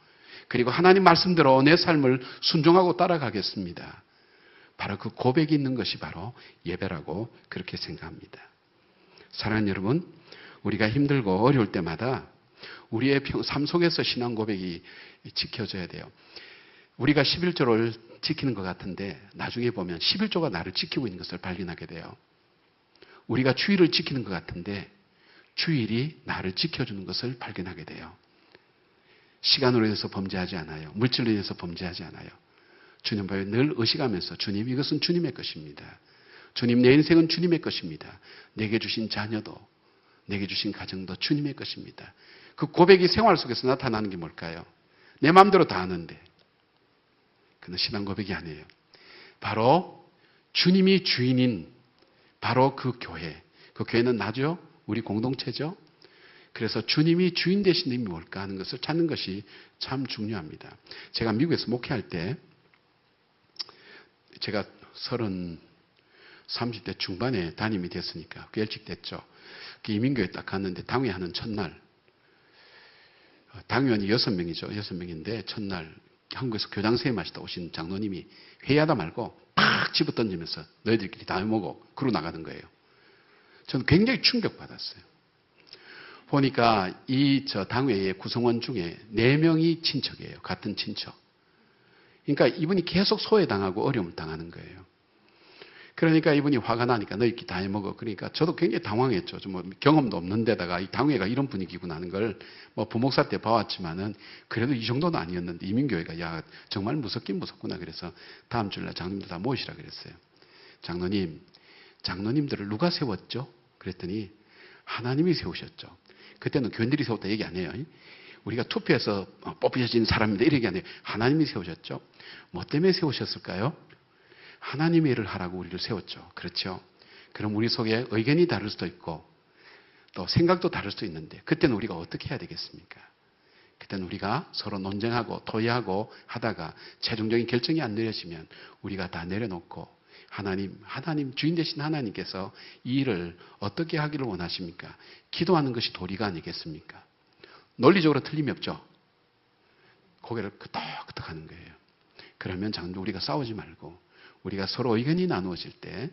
그리고 하나님 말씀대로 내 삶을 순종하고 따라가겠습니다. 바로 그 고백이 있는 것이 바로 예배라고 그렇게 생각합니다. 사랑하는 여러분, 우리가 힘들고 어려울 때마다 우리의 삶 속에서 신앙 고백이 지켜져야 돼요. 우리가 11조를 지키는 것 같은데 나중에 보면 11조가 나를 지키고 있는 것을 발견하게 돼요. 우리가 주일을 지키는 것 같은데 주일이 나를 지켜주는 것을 발견하게 돼요. 시간으로 인해서 범죄하지 않아요. 물질로 인해서 범죄하지 않아요. 주님 앞에 늘 의식하면서 주님 이것은 주님의 것입니다. 주님 내 인생은 주님의 것입니다. 내게 주신 자녀도 내게 주신 가정도 주님의 것입니다. 그 고백이 생활 속에서 나타나는 게 뭘까요? 내 마음대로 다 하는데 그는 신앙 고백이 아니에요. 바로 주님이 주인인 바로 그 교회. 그 교회는 나죠? 우리 공동체죠? 그래서 주님이 주인 되신 힘이 뭘까 하는 것을 찾는 것이 참 중요합니다. 제가 미국에서 목회할 때 제가 30대 중반에 담임이 됐으니까 꽤 일찍 됐죠. 그 이민교회 딱 갔는데 당회하는 첫날 당회원이 6명이죠. 6명인데 첫날 한국에서 교장 선생님 하시다 오신 장로님이 회의하다 말고 팍 집어 던지면서 너희들끼리 다 해먹어 그러고 나가는 거예요. 저는 굉장히 충격받았어요. 보니까 저 당회의 구성원 중에 4명이 친척이에요. 같은 친척. 그러니까 이분이 계속 소외당하고 어려움을 당하는 거예요. 그러니까 이분이 화가 나니까 너희끼리 다 해먹어. 그러니까 저도 굉장히 당황했죠. 뭐 경험도 없는 데다가 이 당회가 이런 분위기구나 하는 걸 뭐 부목사 때 봐왔지만은 그래도 이 정도는 아니었는데 이민교회가 야 정말 무섭긴 무섭구나. 그래서 다음 주일날 장로님들 다 모이시라 그랬어요. 장로님들을 누가 세웠죠? 그랬더니 하나님이 세우셨죠. 그때는 교인들이 세웠다 얘기 안 해요. 우리가 투표해서 뽑혀진 사람인데 이런 게 아니에요. 하나님이 세우셨죠. 뭐 때문에 세우셨을까요? 하나님의 일을 하라고 우리를 세웠죠. 그렇죠? 그럼 우리 속에 의견이 다를 수도 있고 또 생각도 다를 수도 있는데 그때는 우리가 어떻게 해야 되겠습니까? 그때는 우리가 서로 논쟁하고 토의하고 하다가 최종적인 결정이 안 내려지면 우리가 다 내려놓고 하나님 주인 되신 하나님께서 이 일을 어떻게 하기를 원하십니까? 기도하는 것이 도리가 아니겠습니까? 논리적으로 틀림이 없죠. 고개를 끄덕끄덕 하는 거예요. 그러면 장로 우리가 싸우지 말고 우리가 서로 의견이 나누어질 때,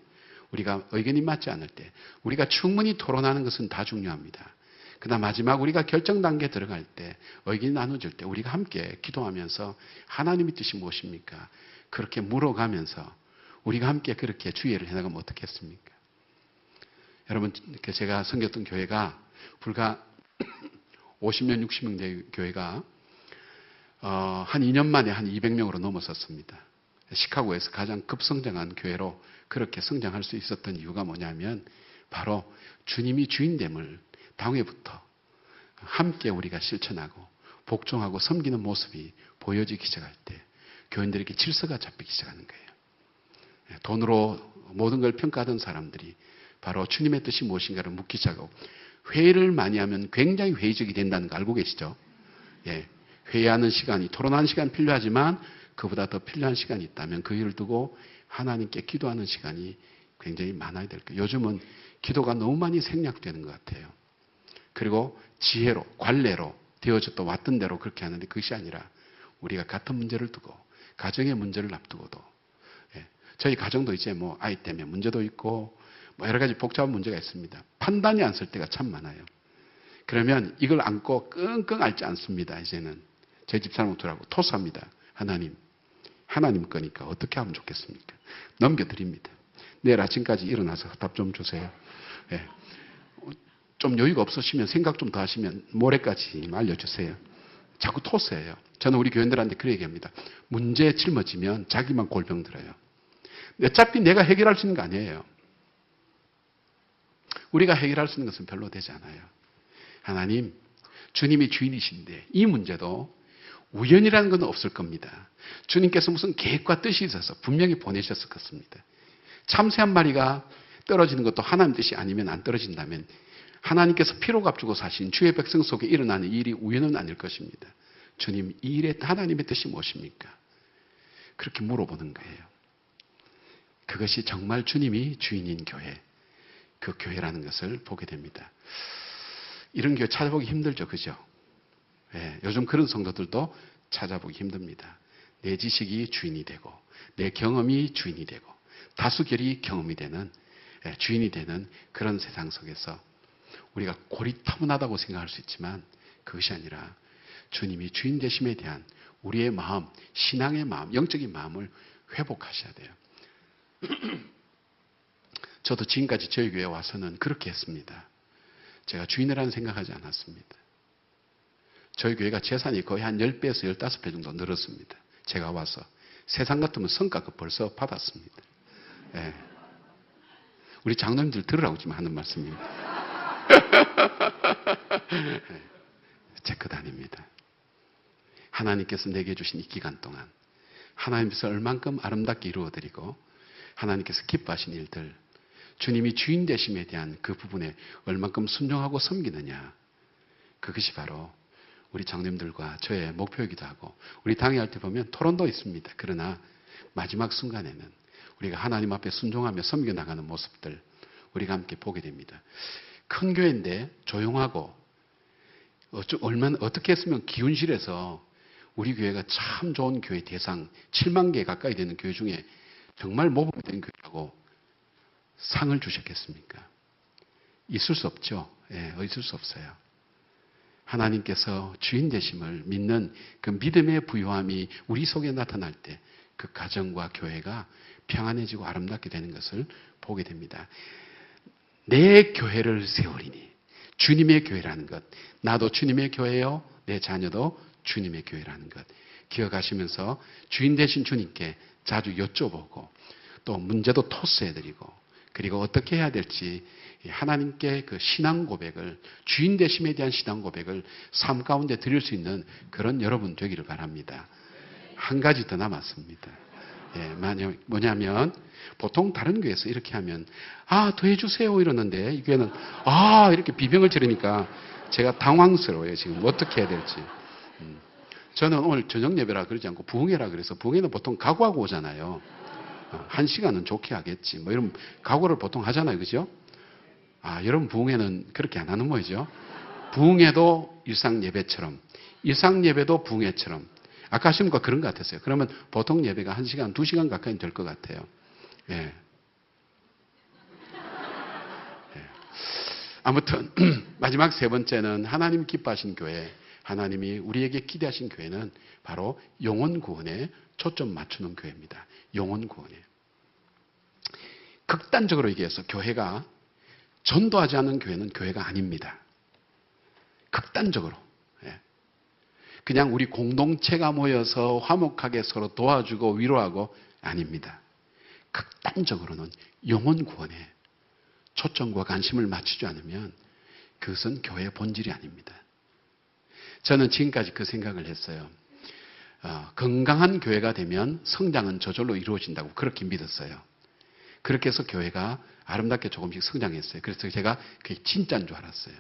우리가 의견이 맞지 않을 때, 우리가 충분히 토론하는 것은 다 중요합니다. 그다음 마지막 우리가 결정 단계에 들어갈 때, 의견이 나눠질 때 우리가 함께 기도하면서 하나님의 뜻이 무엇입니까? 그렇게 물어가면서 우리가 함께 그렇게 주의를 해나가면 어떻겠습니까? 여러분, 제가 섬겼던 교회가 불과 50년, 60명 된 교회가 한 2년 만에 한 200명으로 넘어섰습니다. 시카고에서 가장 급성장한 교회로 그렇게 성장할 수 있었던 이유가 뭐냐면 바로 주님이 주인됨을 당회부터 함께 우리가 실천하고 복종하고 섬기는 모습이 보여지기 시작할 때 교인들에게 질서가 잡히기 시작하는 거예요. 돈으로 모든 걸 평가하던 사람들이 바로 주님의 뜻이 무엇인가를 묻기 시작하고, 회의를 많이 하면 굉장히 회의적이 된다는 거 알고 계시죠? 예, 회의하는 시간이, 토론하는 시간 필요하지만 그보다 더 필요한 시간이 있다면 그 일을 두고 하나님께 기도하는 시간이 굉장히 많아야 될 거예요. 요즘은 기도가 너무 많이 생략되는 것 같아요. 그리고 지혜로, 관례로 되어졌다 왔던 대로 그렇게 하는데 그것이 아니라 우리가 같은 문제를 두고, 가정의 문제를 앞두고도, 저희 가정도 이제 뭐 아이 때문에 문제도 있고 뭐 여러 가지 복잡한 문제가 있습니다. 판단이 안 설 때가 참 많아요. 그러면 이걸 안고 끙끙 앓지 않습니다. 이제는 저희 집사람하고 토스합니다. 하나님 거니까 어떻게 하면 좋겠습니까? 넘겨드립니다. 내일 아침까지 일어나서 답 좀 주세요. 예. 좀 여유가 없으시면 생각 좀 더 하시면 모레까지 알려주세요. 자꾸 토스해요. 저는 우리 교인들한테 그렇게 얘기합니다. 문제에 짊어지면 자기만 골병 들어요. 어차피 내가 해결할 수 있는 거 아니에요. 우리가 해결할 수 있는 것은 별로 되지 않아요. 하나님, 주님이 주인이신데 이 문제도 우연이라는 건 없을 겁니다. 주님께서 무슨 계획과 뜻이 있어서 분명히 보내셨을 것입니다. 참새 한 마리가 떨어지는 것도 하나님 뜻이 아니면 안 떨어진다면 하나님께서 피로 값주고 사신 주의 백성 속에 일어나는 일이 우연은 아닐 것입니다. 주님, 이 일에 하나님의 뜻이 무엇입니까? 그렇게 물어보는 거예요. 그것이 정말 주님이 주인인 교회, 그 교회라는 것을 보게 됩니다. 이런 교회 찾아보기 힘들죠, 그죠? 예, 요즘 그런 성도들도 찾아보기 힘듭니다. 내 지식이 주인이 되고 내 경험이 주인이 되고 다수결이 경험이 되는, 주인이 되는 그런 세상 속에서 우리가 고리타분하다고 생각할 수 있지만 그것이 아니라 주님이 주인 되심에 대한 우리의 마음, 신앙의 마음, 영적인 마음을 회복하셔야 돼요. 저도 지금까지 저희 교회에 와서는 그렇게 했습니다. 제가 주인이라는 생각하지 않았습니다. 저희 교회가 재산이 거의 한 10배에서 15배 정도 늘었습니다. 제가 와서. 세상 같으면 성과급 벌써 받았습니다. 예. 우리 장로님들 들으라고 지금 하는 말씀입니다. 제 것 아닙니다. 하나님께서 내게 주신 이 기간 동안 하나님께서 얼만큼 아름답게 이루어드리고 하나님께서 기뻐하신 일들, 주님이 주인 되심에 대한 그 부분에 얼만큼 순종하고 섬기느냐, 그것이 바로 우리 장님들과 저의 목표이기도 하고, 우리 당회할 때 보면 토론도 있습니다. 그러나 마지막 순간에는 우리가 하나님 앞에 순종하며 섬겨나가는 모습들 우리가 함께 보게 됩니다. 큰 교회인데 조용하고 어떻게 했으면 기운실에서 우리 교회가 참 좋은 교회 대상 7만 개 가까이 되는 교회 중에 정말 모범이 된 교회라고 상을 주셨겠습니까? 있을 수 없죠. 예, 있을 수 없어요. 하나님께서 주인 되심을 믿는 그 믿음의 부요함이 우리 속에 나타날 때 그 가정과 교회가 평안해지고 아름답게 되는 것을 보게 됩니다. 내 교회를 세우리니, 주님의 교회라는 것, 나도 주님의 교회요, 내 자녀도 주님의 교회라는 것 기억하시면서 주인 되신 주님께 자주 여쭤보고 또 문제도 토스해드리고, 그리고 어떻게 해야 될지 하나님께 그 신앙 고백을, 주인 되심에 대한 신앙 고백을 삶 가운데 드릴 수 있는 그런 여러분 되기를 바랍니다. 한 가지 더 남았습니다. 뭐냐면 보통 다른 교회에서 이렇게 하면 더 해주세요 이러는데 이 교회는 이렇게 비명을 지르니까 제가 당황스러워요. 지금 어떻게 해야 될지. 저는 오늘 저녁 예배라 그러지 않고 부흥회라 그래서 부흥회는 보통 각오하고 오잖아요. 1시간은 좋게 하겠지. 뭐 이런 각오를 보통 하잖아요. 그죠? 여러분 부흥회는 그렇게 안 하는 모이죠. 부흥회도 일상 예배처럼, 일상 예배도 부흥회처럼. 아까 하신 거 그런 것 같았어요. 그러면 보통 예배가 1시간, 2시간 가까이 될 것 같아요. 예. 아무튼 마지막 세 번째는 하나님 기뻐하신 교회, 하나님이 우리에게 기대하신 교회는 바로 영혼 구원에 초점 맞추는 교회입니다. 영혼 구원에. 극단적으로 얘기해서 교회가 전도하지 않는 교회는 교회가 아닙니다. 극단적으로. 예. 그냥 우리 공동체가 모여서 화목하게 서로 도와주고 위로하고 아닙니다. 극단적으로는 영혼 구원에 초점과 관심을 맞추지 않으면 그것은 교회의 본질이 아닙니다. 저는 지금까지 그 생각을 했어요. 건강한 교회가 되면 성장은 저절로 이루어진다고 그렇게 믿었어요. 그렇게 해서 교회가 아름답게 조금씩 성장했어요. 그래서 제가 그게 진짜인 줄 알았어요.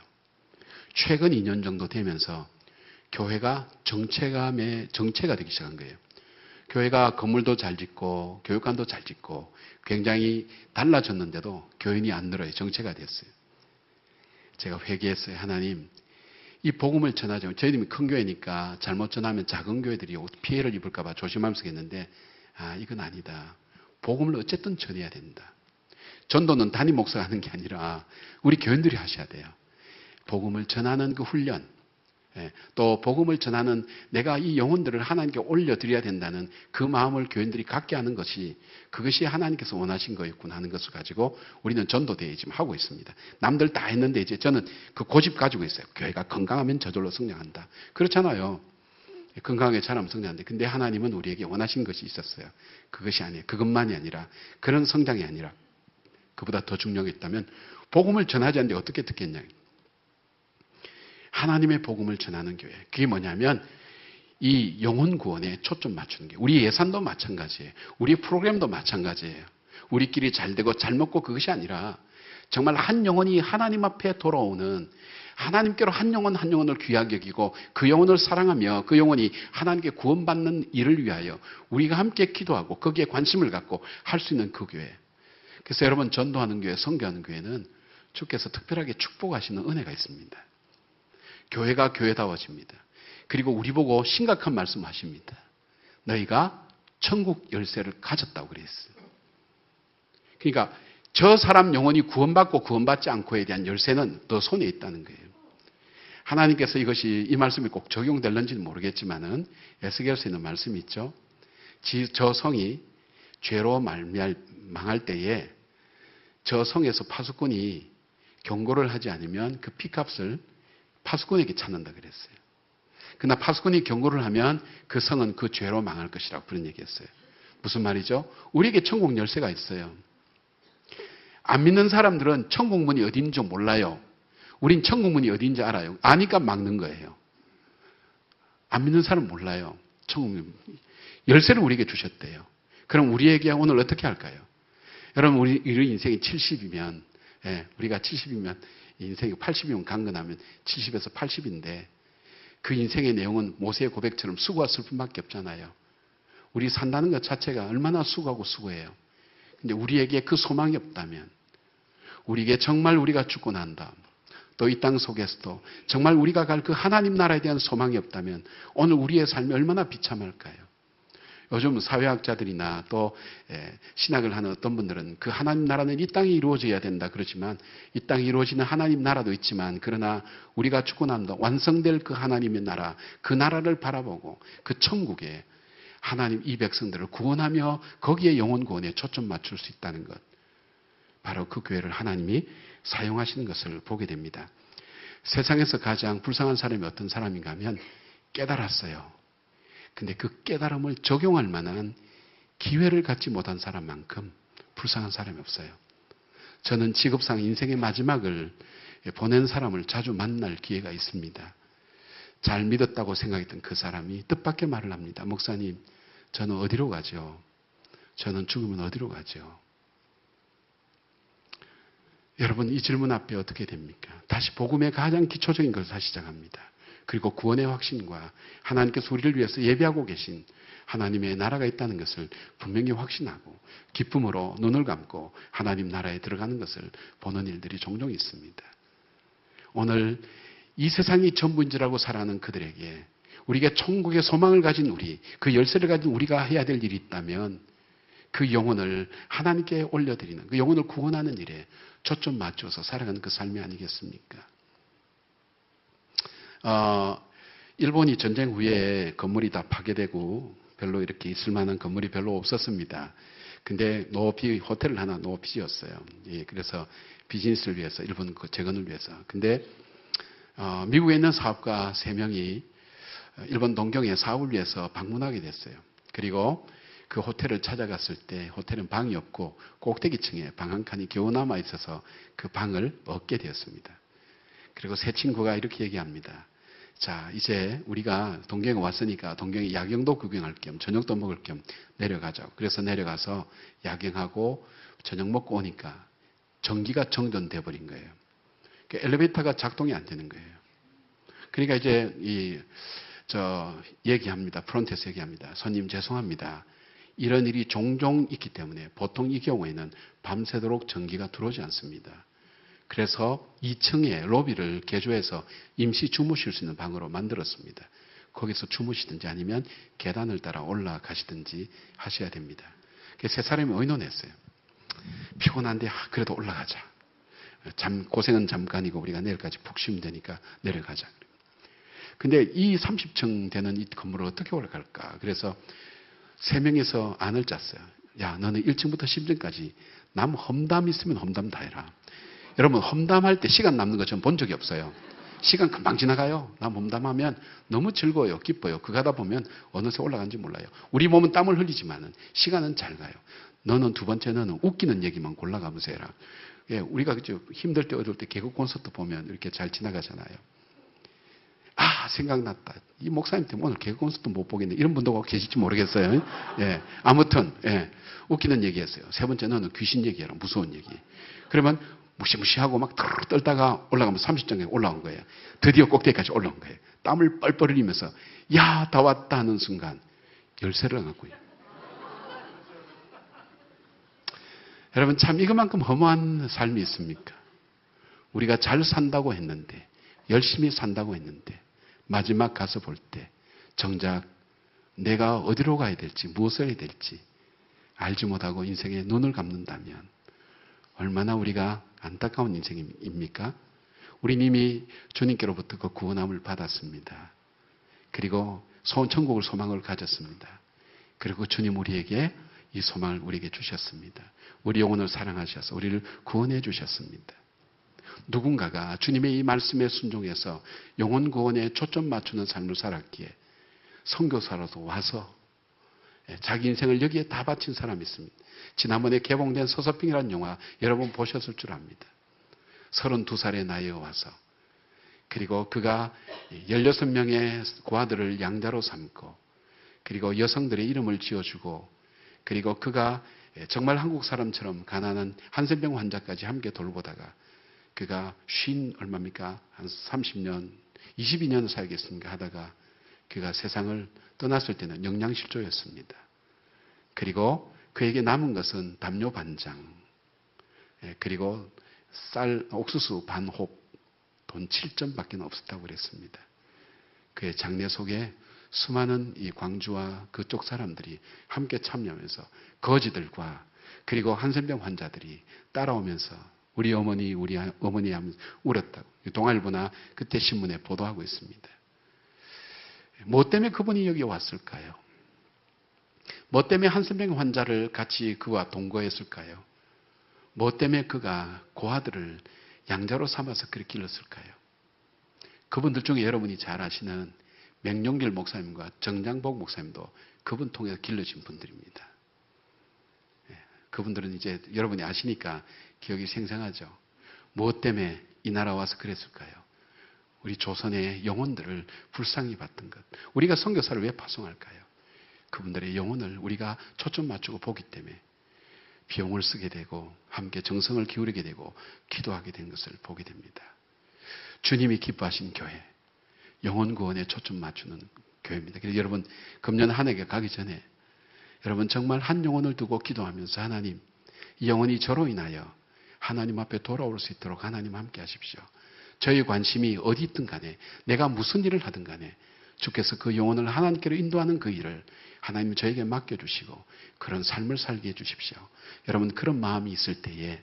최근 2년 정도 되면서 교회가 정체가 되기 시작한 거예요. 교회가 건물도 잘 짓고 교육관도 잘 짓고 굉장히 달라졌는데도 교인이 안 늘어요. 정체가 됐어요. 제가 회개했어요. 하나님, 이 복음을 전하자면 저희들이 큰 교회니까 잘못 전하면 작은 교회들이 피해를 입을까 봐 조심하면서 했는데 이건 아니다. 복음을 어쨌든 전해야 된다. 전도는 담임 목사가 하는 게 아니라 우리 교인들이 하셔야 돼요. 복음을 전하는 그 훈련, 또 복음을 전하는 내가 이 영혼들을 하나님께 올려드려야 된다는 그 마음을 교인들이 갖게 하는 것이 그것이 하나님께서 원하신 거였구나 하는 것을 가지고 우리는 전도대회 지금 하고 있습니다. 남들 다 했는데 이제 저는 그 고집 가지고 있어요. 교회가 건강하면 저절로 성장한다. 그렇잖아요. 건강하게 자라면 성장하는데 근데 하나님은 우리에게 원하신 것이 있었어요. 그것이 아니에요. 그것만이 아니라 그런 성장이 아니라 그보다 더 중요한 게 있다면 복음을 전하지 않는데 어떻게 듣겠냐. 하나님의 복음을 전하는 교회. 그게 뭐냐면 이 영혼 구원에 초점 맞추는 게 우리 예산도 마찬가지예요. 우리 프로그램도 마찬가지예요. 우리끼리 잘 되고 잘 먹고 그것이 아니라 정말 한 영혼이 하나님 앞에 돌아오는 하나님께로 한 영혼 한 영혼을 귀하게 여기고 그 영혼을 사랑하며 그 영혼이 하나님께 구원받는 일을 위하여 우리가 함께 기도하고 거기에 관심을 갖고 할 수 있는 그 교회. 그래서 여러분 전도하는 교회, 선교하는 교회는 주께서 특별하게 축복하시는 은혜가 있습니다. 교회가 교회다워집니다. 그리고 우리 보고 심각한 말씀하십니다. 너희가 천국 열쇠를 가졌다고 그랬어요. 그러니까 저 사람 영혼이 구원받고 구원받지 않고에 대한 열쇠는 너 손에 있다는 거예요. 하나님께서 이것이 이 말씀이 꼭 적용될는지는 모르겠지만은 에스겔서에 있는 말씀이 있죠. 저 성이 죄로 망할 때에 저 성에서 파수꾼이 경고를 하지 않으면 그 피값을 파수꾼에게 찾는다 그랬어요. 그러나 파수꾼이 경고를 하면 그 성은 그 죄로 망할 것이라고 그런 얘기했어요. 무슨 말이죠? 우리에게 천국 열쇠가 있어요. 안 믿는 사람들은 천국 문이 어딘지 몰라요. 우린 천국 문이 어딘지 알아요. 아니까 막는 거예요. 안 믿는 사람은 몰라요. 천국 열쇠를 우리에게 주셨대요. 그럼 우리에게 오늘 어떻게 할까요? 여러분 우리 인생이 70이면 우리가 70이면 인생이 80이면 강건하면 70에서 80인데 그 인생의 내용은 모세의 고백처럼 수고와 슬픔밖에 없잖아요. 우리 산다는 것 자체가 얼마나 수고하고 수고해요. 근데 우리에게 그 소망이 없다면 우리에게 정말 우리가 죽고 난 다음 또 이 땅 속에서도 정말 우리가 갈 그 하나님 나라에 대한 소망이 없다면 오늘 우리의 삶이 얼마나 비참할까요? 요즘 사회학자들이나 또 신학을 하는 어떤 분들은 그 하나님 나라는 이 땅에 이루어져야 된다 그러지만 이 땅에 이루어지는 하나님 나라도 있지만 그러나 우리가 죽고 나면 완성될 그 하나님의 나라 그 나라를 바라보고 그 천국에 하나님 이 백성들을 구원하며 거기에 영혼 구원에 초점 맞출 수 있다는 것. 바로 그 교회를 하나님이 사용하시는 것을 보게 됩니다. 세상에서 가장 불쌍한 사람이 어떤 사람인가 하면 깨달았어요. 근데 그 깨달음을 적용할 만한 기회를 갖지 못한 사람만큼 불쌍한 사람이 없어요. 저는 직업상 인생의 마지막을 보낸 사람을 자주 만날 기회가 있습니다. 잘 믿었다고 생각했던 그 사람이 뜻밖의 말을 합니다. 목사님, 저는 어디로 가죠? 저는 죽으면 어디로 가죠? 여러분 이 질문 앞에 어떻게 됩니까? 다시 복음의 가장 기초적인 것을 다시 시작합니다. 그리고 구원의 확신과 하나님께서 우리를 위해서 예비하고 계신 하나님의 나라가 있다는 것을 분명히 확신하고 기쁨으로 눈을 감고 하나님 나라에 들어가는 것을 보는 일들이 종종 있습니다. 오늘 이 세상이 전부인 줄 알고 살아가는 그들에게 우리가 천국의 소망을 가진 우리, 그 열쇠를 가진 우리가 해야 될 일이 있다면 그 영혼을 하나님께 올려드리는, 그 영혼을 구원하는 일에 초점 맞춰서 살아가는 그 삶이 아니겠습니까? 일본이 전쟁 후에 건물이 다 파괴되고 별로 이렇게 있을 만한 건물이 별로 없었습니다. 근데 높이 호텔을 하나 높이 지었어요. 예, 그래서 비즈니스를 위해서, 일본 그 재건을 위해서. 근데 미국에 있는 사업가 3명이 일본 동경에 사업을 위해서 방문하게 됐어요. 그리고 그 호텔을 찾아갔을 때 호텔은 방이 없고 꼭대기층에 방 한 칸이 겨우 남아 있어서 그 방을 얻게 되었습니다. 그리고 세 친구가 이렇게 얘기합니다. 자, 이제 우리가 동경에 왔으니까 동경에 야경도 구경할 겸 저녁도 먹을 겸 내려가자고. 그래서 내려가서 야경하고 저녁 먹고 오니까 전기가 정전돼 버린 거예요. 그러니까 엘리베이터가 작동이 안 되는 거예요. 그러니까 이제 얘기합니다. 프론트에서 얘기합니다. 손님 죄송합니다. 이런 일이 종종 있기 때문에 보통 이 경우에는 밤새도록 전기가 들어오지 않습니다. 그래서 2층에 로비를 개조해서 임시 주무실 수 있는 방으로 만들었습니다. 거기서 주무시든지 아니면 계단을 따라 올라가시든지 하셔야 됩니다. 그래서 세 사람이 의논했어요. 피곤한데 그래도 올라가자. 고생은 잠깐이고 우리가 내일까지 푹 쉬면 되니까 내려가자. 근데 이 30층 되는 이 건물을 어떻게 올라갈까? 그래서 3명이서 안을 짰어요. 야, 너는 1층부터 10층까지 남 험담 있으면 험담 다 해라. 여러분, 험담할 때 시간 남는 거 전 본 적이 없어요. 시간 금방 지나가요. 남 험담하면 너무 즐거워요. 기뻐요. 그거 하다 보면 어느새 올라간지 몰라요. 우리 몸은 땀을 흘리지만은 시간은 잘 가요. 너는 두 번째 너는 웃기는 얘기만 골라가면서 해라. 예, 우리가 힘들 때 어떨 때 개그 콘서트 보면 이렇게 잘 지나가잖아요. 아, 생각났다. 이 목사님 때문에 오늘 개그 콘서트 못 보겠네. 이런 분도 계실지 모르겠어요. 예. 아무튼, 예. 웃기는 얘기 했어요. 세 번째, 너는 귀신 얘기해라. 무서운 얘기. 그러면 무시무시하고 막 떨다가 올라가면 30장에 올라온 거예요. 드디어 꼭대기까지 올라온 거예요. 땀을 뻘뻘 흘리면서, 야, 다 왔다 하는 순간, 열쇠를 갖고요. 여러분, 참 이것만큼 허무한 삶이 있습니까? 우리가 잘 산다고 했는데, 열심히 산다고 했는데, 마지막 가서 볼 때 정작 내가 어디로 가야 될지 무엇을 해야 될지 알지 못하고 인생에 눈을 감는다면 얼마나 우리가 안타까운 인생입니까? 우리 이미 주님께로부터 그 구원함을 받았습니다. 그리고 천국을 소망을 가졌습니다. 그리고 주님 우리에게 이 소망을 우리에게 주셨습니다. 우리 영혼을 사랑하셔서 우리를 구원해 주셨습니다. 누군가가 주님의 이 말씀에 순종해서 영혼 구원에 초점 맞추는 삶을 살았기에 선교사로도 와서 자기 인생을 여기에 다 바친 사람이 있습니다. 지난번에 개봉된 서서핑이라는 영화 여러분 보셨을 줄 압니다. 32살의 나이에 와서 그리고 그가 16명의 고아들을 양자로 삼고 그리고 여성들의 이름을 지어주고 그리고 그가 정말 한국 사람처럼 가난한 한센병 환자까지 함께 돌보다가 그가 얼마입니까? 한 30년, 22년 살겠습니까? 하다가 그가 세상을 떠났을 때는 영양실조였습니다. 그리고 그에게 남은 것은 담요 반장, 그리고 옥수수 반홉, 돈 7점밖에 없었다고 그랬습니다. 그의 장례 속에 수많은 이 광주와 그쪽 사람들이 함께 참여하면서 거지들과 그리고 한센병 환자들이 따라오면서 우리 어머니 하면서 울었다고. 동아일보나 그때 신문에 보도하고 있습니다. 뭐 때문에 그분이 여기 왔을까요? 뭐 때문에 한센병 환자를 같이 그와 동거했을까요? 뭐 때문에 그가 고아들을 양자로 삼아서 그렇게 길렀을까요? 그분들 중에 여러분이 잘 아시는 맹용길 목사님과 정장복 목사님도 그분 통해서 길러진 분들입니다. 그분들은 이제 여러분이 아시니까 기억이 생생하죠. 무엇 때문에 이 나라 와서 그랬을까요? 우리 조선의 영혼들을 불쌍히 봤던 것. 우리가 선교사를 왜 파송할까요? 그분들의 영혼을 우리가 초점 맞추고 보기 때문에 비용을 쓰게 되고 함께 정성을 기울이게 되고 기도하게 된 것을 보게 됩니다. 주님이 기뻐하신 교회. 영혼 구원에 초점 맞추는 교회입니다. 그래서 여러분 금년 한 해가 가기 전에 여러분 정말 한 영혼을 두고 기도하면서 하나님 이 영혼이 저로 인하여 하나님 앞에 돌아올 수 있도록 하나님 함께 하십시오. 저의 관심이 어디 있든 간에 내가 무슨 일을 하든 간에 주께서 그 영혼을 하나님께로 인도하는 그 일을 하나님 저에게 맡겨주시고 그런 삶을 살게 해주십시오. 여러분 그런 마음이 있을 때에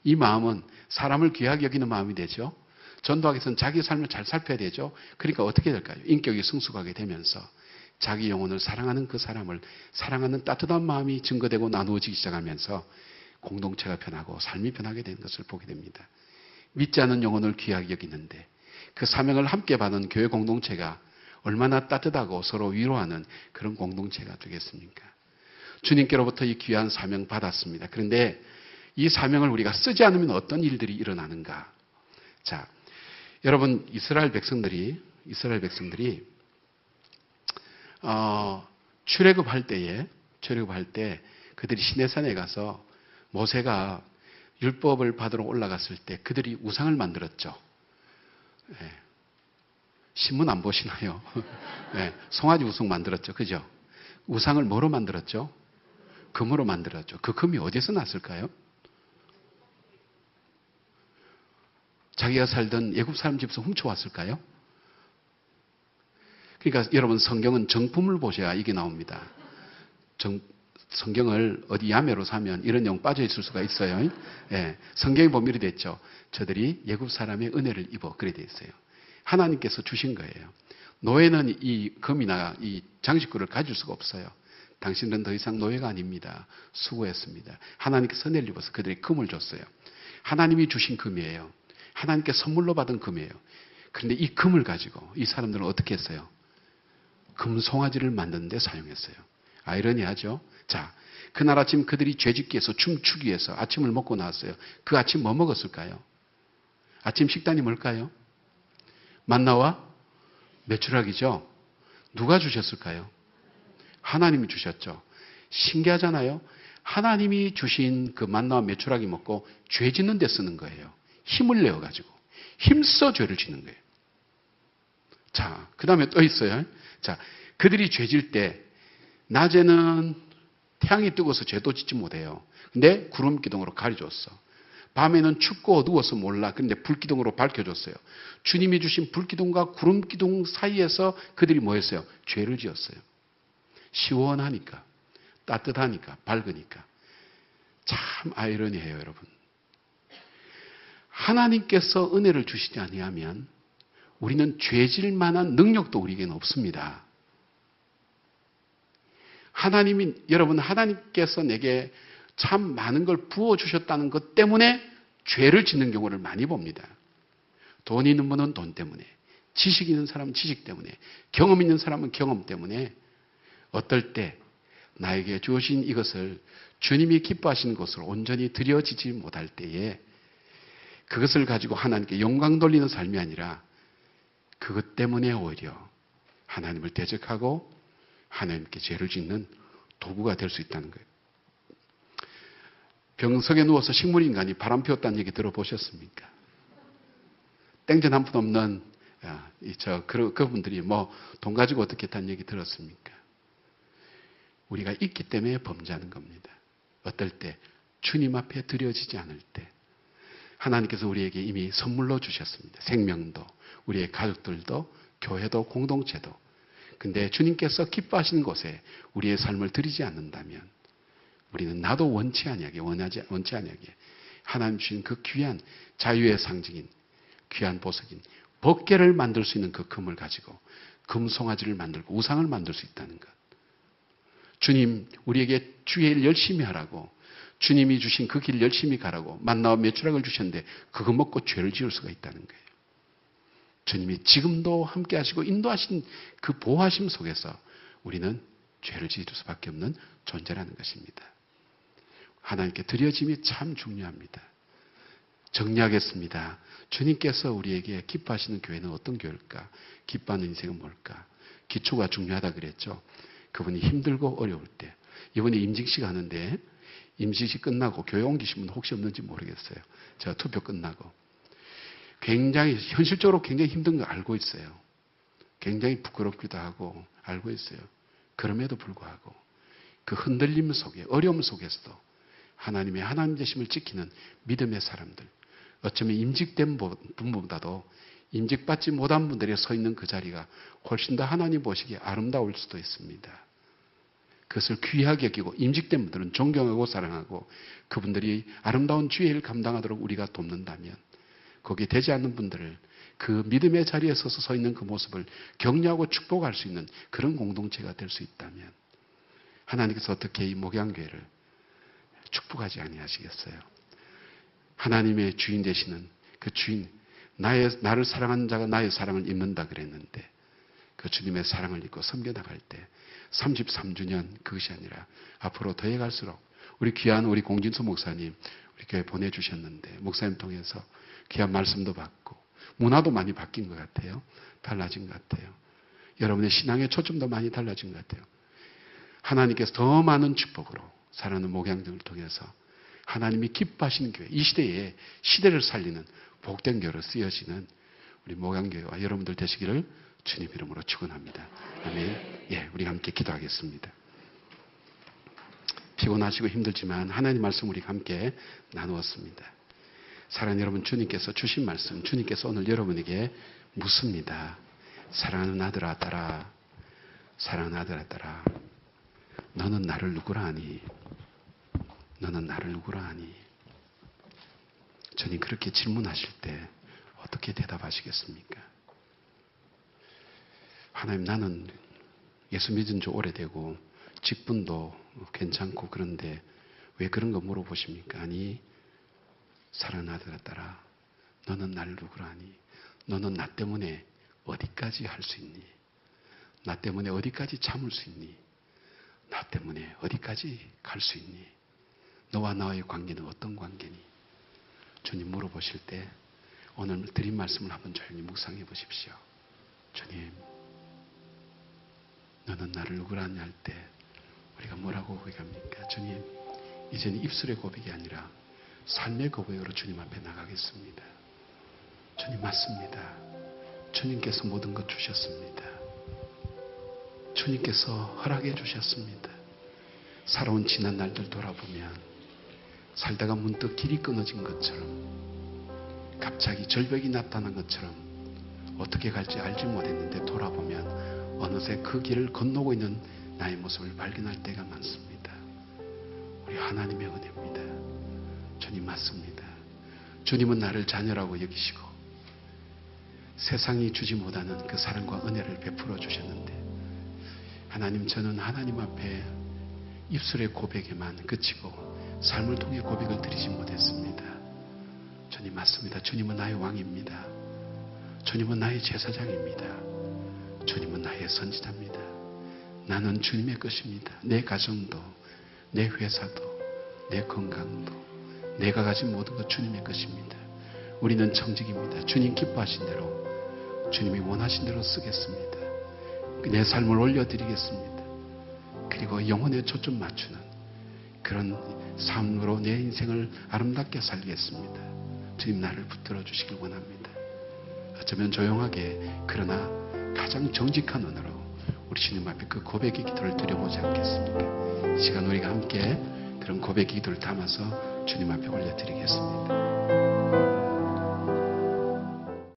이 마음은 사람을 귀하게 여기는 마음이 되죠. 전도하기 위해서는 자기 삶을 잘 살펴야 되죠. 그러니까 어떻게 될까요? 인격이 성숙하게 되면서 자기 영혼을 사랑하는 그 사람을 사랑하는 따뜻한 마음이 증거되고 나누어지기 시작하면서 공동체가 변하고 삶이 변하게 되는 것을 보게 됩니다. 믿지 않는 영혼을 귀하게 여기는데 그 사명을 함께 받은 교회 공동체가 얼마나 따뜻하고 서로 위로하는 그런 공동체가 되겠습니까? 주님께로부터 이 귀한 사명 받았습니다. 그런데 이 사명을 우리가 쓰지 않으면 어떤 일들이 일어나는가? 자, 여러분 이스라엘 백성들이 출애굽할 때 그들이 시내산에 가서 모세가 율법을 받으러 올라갔을 때 그들이 우상을 만들었죠. 네. 신문 안 보시나요? 네. 송아지 우상 만들었죠. 그죠? 우상을 뭐로 만들었죠? 금으로 만들었죠. 그 금이 어디서 났을까요? 자기가 살던 애굽 사람 집에서 훔쳐왔을까요? 그러니까 여러분 성경은 정품을 보셔야 이게 나옵니다. 성경을 어디 야매로 사면 이런 내용 빠져 있을 수가 있어요. 예, 성경에 보면 이렇게 돼 있죠. 저들이 애굽 사람의 은혜를 입어 그래 돼 있어요. 하나님께서 주신 거예요. 노예는 이 금이나 이 장식구를 가질 수가 없어요. 당신들은 더 이상 노예가 아닙니다. 수고했습니다. 하나님께서 은혜를 입어서 그들이 금을 줬어요. 하나님이 주신 금이에요. 하나님께 선물로 받은 금이에요. 그런데 이 금을 가지고 이 사람들은 어떻게 했어요? 금송아지를 만드는 데 사용했어요. 아이러니하죠? 자, 그날 아침 그들이 죄짓기 위해서 춤추기 위해서 아침을 먹고 나왔어요. 그 아침 뭐 먹었을까요? 아침 식단이 뭘까요? 만나와 메추라기죠. 누가 주셨을까요? 하나님이 주셨죠. 신기하잖아요. 하나님이 주신 그 만나와 메추라기 먹고 죄 짓는 데 쓰는 거예요. 힘을 내어가지고 힘써 죄를 짓는 거예요. 자, 그 다음에 또 있어요. 자, 그들이 죄 질 때 낮에는 태양이 뜨거워서 죄도 짓지 못해요. 근데 구름기둥으로 가려줬어. 밤에는 춥고 어두워서 몰라. 그런데 불기둥으로 밝혀줬어요. 주님이 주신 불기둥과 구름기둥 사이에서 그들이 뭐 했어요? 죄를 지었어요. 시원하니까, 따뜻하니까, 밝으니까. 참 아이러니해요, 여러분. 하나님께서 은혜를 주시지 아니하면 우리는 죄질 만한 능력도 우리에게는 없습니다. 여러분, 하나님께서 내게 참 많은 걸 부어주셨다는 것 때문에 죄를 짓는 경우를 많이 봅니다. 돈 있는 분은 돈 때문에, 지식 있는 사람은 지식 때문에, 경험 있는 사람은 경험 때문에 어떨 때 나에게 주어진 이것을 주님이 기뻐하시는 것으로 온전히 드려지지 못할 때에 그것을 가지고 하나님께 영광 돌리는 삶이 아니라 그것 때문에 오히려 하나님을 대적하고 하나님께 죄를 짓는 도구가 될 수 있다는 거예요. 병석에 누워서 식물인간이 바람 피웠다는 얘기 들어보셨습니까? 땡전 한 푼 없는 그분들이 뭐 돈 가지고 어떻게 했다는 얘기 들었습니까? 우리가 있기 때문에 범죄하는 겁니다. 어떨 때 주님 앞에 드려지지 않을 때 하나님께서 우리에게 이미 선물로 주셨습니다. 생명도, 우리의 가족들도, 교회도, 공동체도. 근데 주님께서 기뻐하시는 곳에 우리의 삶을 드리지 않는다면 우리는 나도 원치 아니하게 하나님 주신 그 귀한 자유의 상징인 귀한 보석인 법궤를 만들 수 있는 그 금을 가지고 금송아지를 만들고 우상을 만들 수 있다는 것. 주님 우리에게 주의 일 열심히 하라고 주님이 주신 그 길 열심히 가라고 만나와 메추락을 주셨는데 그거 먹고 죄를 지을 수가 있다는 거예요. 주님이 지금도 함께 하시고 인도하신 그 보호하심 속에서 우리는 죄를 지을 수밖에 없는 존재라는 것입니다. 하나님께 드려짐이 참 중요합니다. 정리하겠습니다. 주님께서 우리에게 기뻐하시는 교회는 어떤 교회일까? 기뻐하는 인생은 뭘까? 기초가 중요하다 그랬죠. 그분이 힘들고 어려울 때. 이번에 임직식 하는데 임직식 끝나고 교회 옮기신 분 혹시 없는지 모르겠어요. 제가 투표 끝나고. 굉장히 현실적으로 굉장히 힘든 거 알고 있어요. 굉장히 부끄럽기도 하고 알고 있어요. 그럼에도 불구하고 그 흔들림 속에, 어려움 속에서도 하나님의 하나님 되심을 지키는 믿음의 사람들, 어쩌면 임직된 분보다도 임직받지 못한 분들이 서 있는 그 자리가 훨씬 더 하나님 보시기에 아름다울 수도 있습니다. 그것을 귀하게 여기고 임직된 분들은 존경하고 사랑하고 그분들이 아름다운 주의 일을 감당하도록 우리가 돕는다면, 거기에 되지 않는 분들을 그 믿음의 자리에 서서 서 있는 그 모습을 격려하고 축복할 수 있는 그런 공동체가 될 수 있다면 하나님께서 어떻게 이 목양교회를 축복하지 아니하시겠어요? 하나님의 주인 되시는 그 주인, 나를 사랑하는 자가 나의 사랑을 입는다 그랬는데, 그 주님의 사랑을 입고 섬겨나갈 때 33주년 그것이 아니라 앞으로 더해갈수록 우리 귀한 우리 공진수 목사님 우리 교회 보내주셨는데, 목사님 통해서 귀한 말씀도 받고 문화도 많이 바뀐 것 같아요. 달라진 것 같아요. 여러분의 신앙의 초점도 많이 달라진 것 같아요. 하나님께서 더 많은 축복으로 살아가는 목양들을 통해서 하나님이 기뻐하시는 교회, 이 시대에 시대를 살리는 복된 교회로 쓰여지는 우리 목양교회와 여러분들 되시기를 주님 이름으로 축원합니다. 아멘. 예, 우리 함께 기도하겠습니다. 피곤하시고 힘들지만 하나님 말씀 우리 함께 나누었습니다. 사랑하는 여러분, 주님께서 주신 말씀, 주님께서 오늘 여러분에게 묻습니다. 사랑하는 아들아, 딸아, 사랑하는 아들아, 딸아, 너는 나를 누구라 하니? 너는 나를 누구라 하니? 주님 그렇게 질문하실 때 어떻게 대답하시겠습니까? 하나님, 나는 예수 믿은 지 오래되고 직분도 괜찮고 그런데 왜 그런 거 물어보십니까? 아니, 사랑하는 아들아, 딸아, 너는 나를 누구라 하니? 너는 나 때문에 어디까지 할 수 있니? 나 때문에 어디까지 참을 수 있니? 나 때문에 어디까지 갈 수 있니? 너와 나의 관계는 어떤 관계니? 주님 물어보실 때 오늘 드린 말씀을 한번 조용히 묵상해 보십시오. 주님, 너는 나를 누구라 하냐 할 때 우리가 뭐라고 고백합니까? 주님, 이제는 입술의 고백이 아니라 삶의 고백으로 주님 앞에 나가겠습니다. 주님, 맞습니다. 주님께서 모든 것 주셨습니다. 주님께서 허락해 주셨습니다. 살아온 지난 날들 돌아보면 살다가 문득 길이 끊어진 것처럼, 갑자기 절벽이 나타난 것처럼 어떻게 갈지 알지 못했는데 돌아보면 어느새 그 길을 건너고 있는 나의 모습을 발견할 때가 많습니다. 우리 하나님의 은혜입니다. 주님, 맞습니다. 주님은 나를 자녀라고 여기시고 세상이 주지 못하는 그 사랑과 은혜를 베풀어 주셨는데, 하나님, 저는 하나님 앞에 입술의 고백에만 그치고 삶을 통해 고백을 드리지 못했습니다. 주님, 맞습니다. 주님은 나의 왕입니다. 주님은 나의 제사장입니다. 주님은 나의 선지자입니다. 나는 주님의 것입니다. 내 가정도, 내 회사도, 내 건강도, 내가 가진 모든 것 주님의 것입니다. 우리는 청직입니다. 주님 기뻐하신 대로, 주님이 원하신 대로 쓰겠습니다. 내 삶을 올려드리겠습니다. 그리고 영혼에 초점 맞추는 그런 삶으로 내 인생을 아름답게 살리겠습니다. 주님, 나를 붙들어 주시길 원합니다. 어쩌면 조용하게, 그러나 가장 정직한 언어로 우리 주님 앞에 그 고백의 기도를 드려보지 않겠습니까? 이 시간 우리가 함께 그런 고백의 기도를 담아서 주님 앞에 올려드리겠습니다.